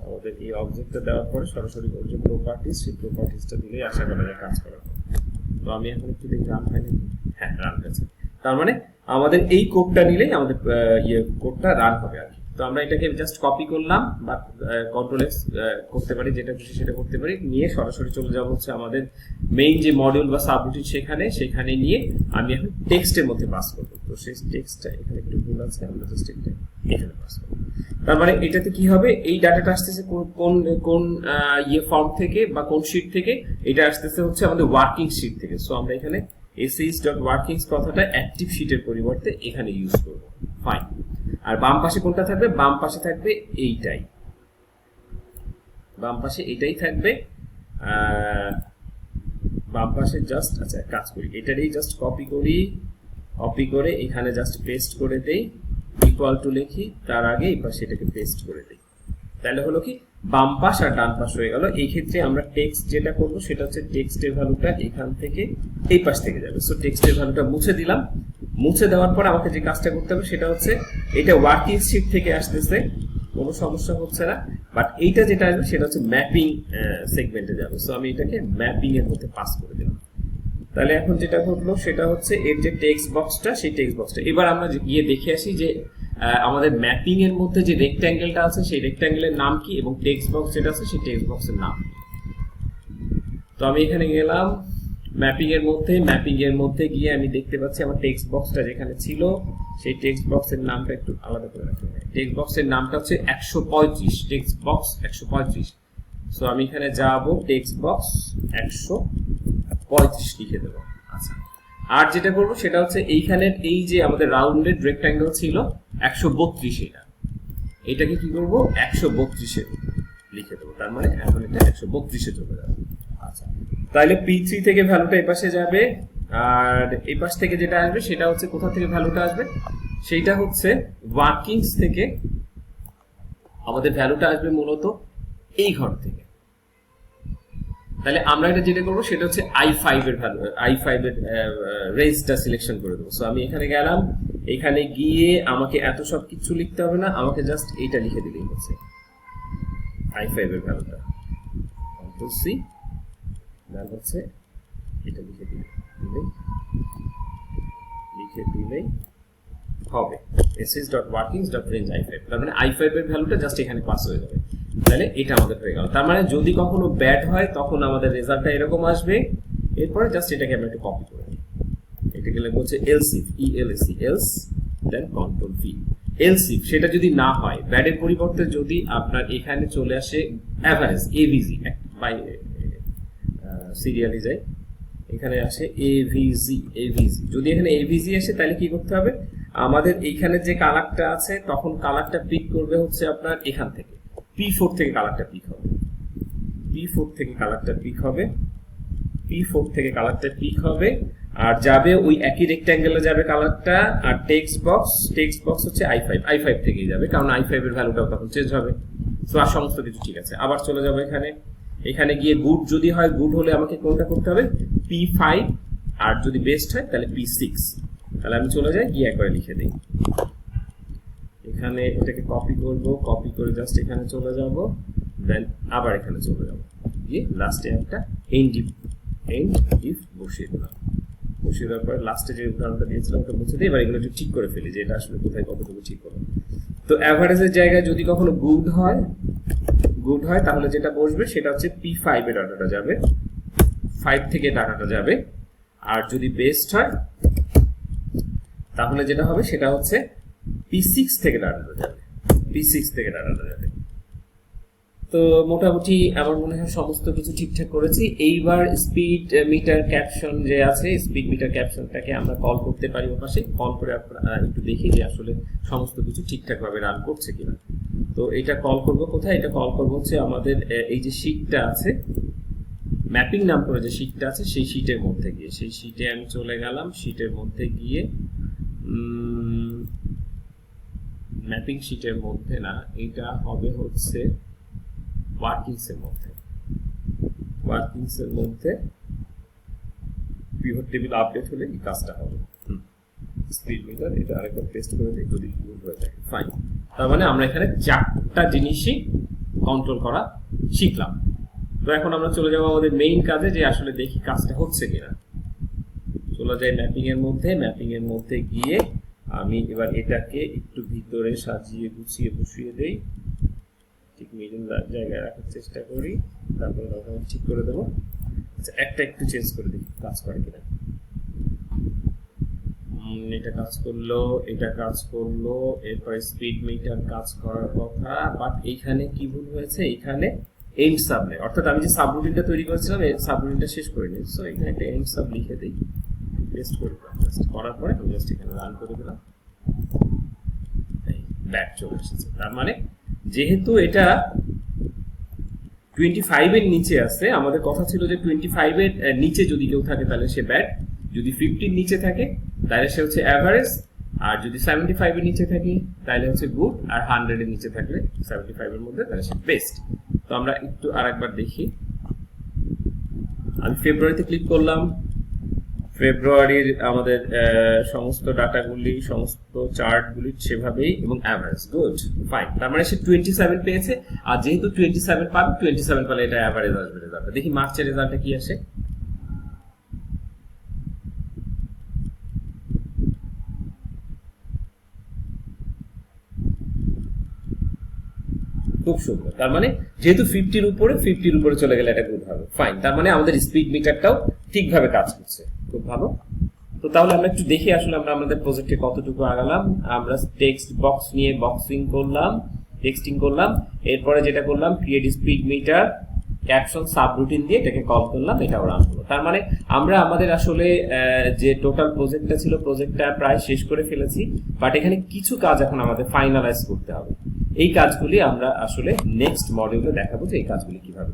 আমাদের এই অবজেক্টটা দেওয়ার পরে সরাসরি যে প্রপার্টিজ সেই প্রপার্টিজটা দিলেই আশা করা যায় কাজ করা। তো আমি এখন একটু দেখি রান হয় নাকি। হ্যাঁ রান হয়েছে, তার মানে আমাদের এই কোডটা নিলেই আমাদের কোডটা রান হবে আর কি। তো আমরা এটাকে জাস্ট কপি করলাম বা কন্ট্রোল এক্স করতে পারি, যেটা খুশি সেটা করতে পারি, নিয়ে সরাসরি চলে যাবো হচ্ছে আমাদের মেইন যে মডিউল বা সাবরুটিন সেখানে নিয়ে আমি এখন টেক্সটের মধ্যে পাস করবো। তো সেই টেক্সটটা এখানে একটু ভুল আছে, আমরা জাস্ট এটা এখানে পাস করবো। তার মানে এটাতে কি হবে, এই ডাটাটা আসতেছে কোন ফর্ম থেকে বা কোন শীট থেকে, এটা আসতেছে হচ্ছে আমাদের ওয়ার্কিং শীট থেকে। সো আমরা এখানে sh.workings কথাটা অ্যাক্টিভ শীটের পরিবর্তে এখানে ইউজ করব। ফাইন। আর বাম পাশে কোনটা থাকবে, বাম পাশে থাকবে এইটাই, বাম পাশে এটাই থাকবে। বাম পাশে জাস্ট আচ্ছা কাজ করি, এটারই জাস্ট কপি করে এখানে জাস্ট পেস্ট করে দেই, ইকুয়াল টু লিখি, তার আগে এই পাশে এটাকে পেস্ট করে দেই। তাহলে হলো কি বাম পাশ আর ডান পাশ হয়ে গেল। এই ক্ষেত্রে আমরা টেক্সট যেটা করব সেটা হচ্ছে টেক্সটের ভ্যালুটা এখান থেকে এই পাশ থেকে যাবে। সো টেক্সটের ভ্যালুটা মুছে দিলাম, মুছে দেওয়ার পর আমাকে যে কাজটা করতে হবে সেটা হচ্ছে এটা ওয়ার্কিং শীট থেকে আসতেছে, কোনো সমস্যা হচ্ছে না, বাট এইটা যেটা আসবে সেটা হচ্ছে ম্যাপিং সেগমেন্টে যাবে। সো আমি এটাকে ম্যাপিং এর মধ্যে পাস করে দিলাম। তাহলে এখন যেটা ঘটলো সেটা হচ্ছে এর যে টেক্সট বক্সটা সেই টেক্সট বক্সটা এবার আমরা গিয়ে দেখে আসি যে আমাদের ম্যাপিং এর মধ্যে যে রেক্ট্যাঙ্গেলটা আছে সেই রেক্ট্যাঙ্গেলের নাম কি এবং টেক্সট বক্স যেটা আছে সেই টেক্সট বক্সের নাম। তো আমি এখানে গেলাম ম্যাপিং এর মধ্যে গিয়ে আমি দেখতে পাচ্ছি আমার টেক্সট বক্সটা যেখানে ছিল সেই টেক্সট বক্সের নামটা একটু আলাদা করে রাখতে হবে। টেক্সট বক্সের নামটা হচ্ছে 135, টেক্সট বক্স 135। সো আমি এখানে যাব টেক্সট বক্স 135 লিখে দেবো। আচ্ছা, আর যেটা করবো সেটা হচ্ছে এইখানের এই যে আমাদের রাউন্ডেড রেক্ট্যাঙ্গেল ছিল 132, এটাকে কি করব 132 লিখে দেবো। তার মানে এখন এটা 132 চলে যাবে। আচ্ছা, তাহলে P3 থেকে ভ্যালুটা এই পাশে যাবে, আর এই পাশ থেকে যেটা আসবে সেটা হচ্ছে কোথা থেকে ভ্যালুটা আসবে, সেইটা হচ্ছে ওয়ার্কিংস থেকে আমাদের ভ্যালুটা আসবে মূলত এই ঘর থেকে। তাহলে আমরা এটা যেটা করবো সেটা হচ্ছে i5 এর ভ্যালু, i5 এর রেঞ্জটা সিলেকশন করে দেবো। সো আমি এখানে গেলাম, এখানে গিয়ে আমাকে এত সব কিছু লিখতে হবে না, আমাকে জাস্ট এইটা লিখে দিলেই হচ্ছে i5 এর ভ্যালুটা। কন্ট্রোল সি, দেন হচ্ছে এটা লিখে দিলেই হবে sh.workings.range i5। তার মানে i5 এর ভ্যালুটা জাস্ট এখানে পাস হয়ে যাবে। তাহলে এটা আমাদের হয়ে গেল। তার মানে যদি কখনো ব্যাড হয় তখন আমাদের রেজাল্টটা এরকম আসবে। এরপরে জাস্ট এটাকে আমরা একটু কপি করে নিই, এটাকে লিখবো হচ্ছে else if, else then control V. else if সেটা যদি না হয়, ব্যাডের পরিবর্তে যদি আপনার এখানে চলে আসে অ্যাভারেজ avg, বাই সিরিয়ালি যায়, এখানে আসে avg, যদি এখানে avg আসে তাহলে কি করতে হবে, আমাদের এইখানে যে কালারটা আছে তখন কালারটা পিক করবে হচ্ছে আপনার এখান থেকে P4 থেকে কালারটা পিক হবে, P4 থেকে কালারটা পিক হবে, আর যাবে ওই একই রেক্ট্যাঙ্গেলে যাবে কালারটা। আর টেক্সট বক্স হচ্ছে i5 থেকেই যাবে, কারণ i5 এর ভ্যালুটাও তখন চেঞ্জ হবে। সো আর সমস্ত কিছু ঠিক আছে। আবার চলে যাবো এখানে গিয়ে গুড যদি হয়, গুড হলে আমাকে কোনটা করতে হবে P5, আর যদি বেস্ট হয় তাহলে P6। তাহলে আমি চলে যাই, গিয়ে একবার লিখে দিই। এখানে এটাকে কপি করব, কপি করে জাস্ট এখানে চলে যাব, দেন আবার এখানে চলে যাব, গিয়ে লাস্টে একটা এন্ড ইফ বসিয়ে দিলাম। বসিয়ে দেওয়ার পরে লাস্টে যে উদাহরণটা দিয়েছিলাম ওটা মুছে দিই। এবার এগুলো একটু ঠিক করে ফেলি যে এটা আসলে কোথায় কতটুকু ঠিক করবো। তো অ্যাভারেজের জায়গায় যদি কখনো গুড হয় তাহলে যেটা বসবে সেটা হচ্ছে P5 এর ডাটাটা যাবে, 5 থেকে ডাটাটা যাবে। আর যদি বেস্ট হয় তাহলে যেটা হবে সেটা হচ্ছে P6 থেকে ডাটাটা যাবে, P6 থেকে ডাটাটা যাবে। তো মোটামুটি আমার মনে হয় সমস্ত কিছু ঠিকঠাক করেছি। এইবার স্পিড মিটার ক্যাপশন যে আছে, স্পিড মিটার ক্যাপশনটাকে আমরা কল করতে পারি ওপাশে। কল করে আপনারা একটু দেখি যে আসলে সমস্ত কিছু ঠিকঠাক ভাবে রান করছে কিনা। তো এটা কল করব কোথায়? এটা কল করব হচ্ছে আমাদের এই যে শীটটা আছে, ম্যাপিং নাম করে যে শীটটা আছে সেই শীটের মধ্যে গিয়ে, সেই শীটে আমি চলে গেলাম। শীটের মধ্যে গিয়ে ম্যাপিং শীটের মধ্যে না, এটা হবে হচ্ছে ওয়ার্কিংসের মধ্যে। ওয়ার্কিংসের মধ্যে পিভট টেবিল আপডেট হলে এই কাজটা হবে। স্পিড মিটার, এটা আরেকবার টেস্ট করে দেখি যদি ভুল হয়ে থাকে। ফাইন, তার মানে আমরা এখানে 4টা জিনিসই কন্ট্রোল করা শিখলাম। তো এখন আমরা চলে যাবো আমাদের মেইন কাজে, যে আসলে দেখি কাজটা হচ্ছে কিনা। চলে যাই ম্যাপিং এর মধ্যে। ম্যাপিং এর মধ্যে গিয়ে আমি এবার এটাকে একটু ভিতরে সাজিয়ে গুছিয়ে বসিয়ে দেই, ঠিক মিডল জায়গায় রাখার চেষ্টা করি। তারপরে ঠিক করে দেবো। আচ্ছা, একটা একটু চেঞ্জ করে দিই কাজ করে কিনা। এটা কাজ করলো, এটা কাজ করলো। এরপরে স্পিড মিটার কাজ করার কথা, বাট এইখানে কি ভুল হয়েছে? এইখানে এন্ড সাবনে, অর্থাৎ আমি যে সাবরুটিনটা তৈরি করেছিলাম এই সাবরুটিনটা শেষ করে নিই। সো এখানে একটা এন্ড সাব লিখে দিই, পেস্ট করে করার পরে আমি জাস্ট এখানে রান করে দিলাম। ব্যাক চলে এসেছে। তার মানে যেহেতু এটা 25 এর নিচে আছে, আমাদের কথা ছিল যে 25 এর নিচে যদি কেউ থাকে তাহলে সে ব্যাড, যদি 50 এর নিচে থাকে তাহলে সে হচ্ছে অ্যাভারেজ, আর যদি 75 এর নিচে থাকে তাহলে হচ্ছে গুড, আর 100 এর নিচে থাকলে 75 এর মধ্যে তাহলে সে বেস্ট। তো আমরা একটু আরেকবার দেখি। আমি ফেব্রুয়ারিতে ক্লিক করলাম। ফেব্রুয়ারির আমাদের সমস্ত ডাটাগুলি, সমস্ত চার্টগুলি সেভাবেই, এবং অ্যাভারেজ গুড ফাইন। তার মানে সে 27 পেয়েছে। আর যেহেতু 27 পাবে, 27 পালে এটা অ্যাভারেজ আসবে রেজাল্টটা। দেখি মার্চের রেজাল্টটা কি আসে। খুব সুন্দর। তার মানে যেহেতু 50 এর উপরে চলে গেলে এটা গুড হবে। ফাইন, তার মানে আমাদের স্পিড মিটারটাও ঠিকভাবে কাজ করছে। খুব ভালো। তো তাহলে আমরা একটু দেখি আসলে আমরা আমাদের প্রজেক্টে কতটুকু আগালাম। আমরা টেক্সট বক্স নিয়ে টেক্সটিং করলাম। এরপরে যেটা করলাম, create speed metre caption subroutine দিয়ে এটাকে কল করলাম, এটাও রান হলো। তার মানে আমরা আমাদের আসলে যে টোটাল প্রজেক্টটা ছিল, প্রজেক্টটা প্রায় শেষ করে ফেলেছি। বাট এখানে কিছু কাজ এখন আমাদের ফাইনালাইজ করতে হবে। এই কাজগুলি আমরা আসলে নেক্সট মডিউলে দেখাবো যে এই কাজগুলি কিভাবে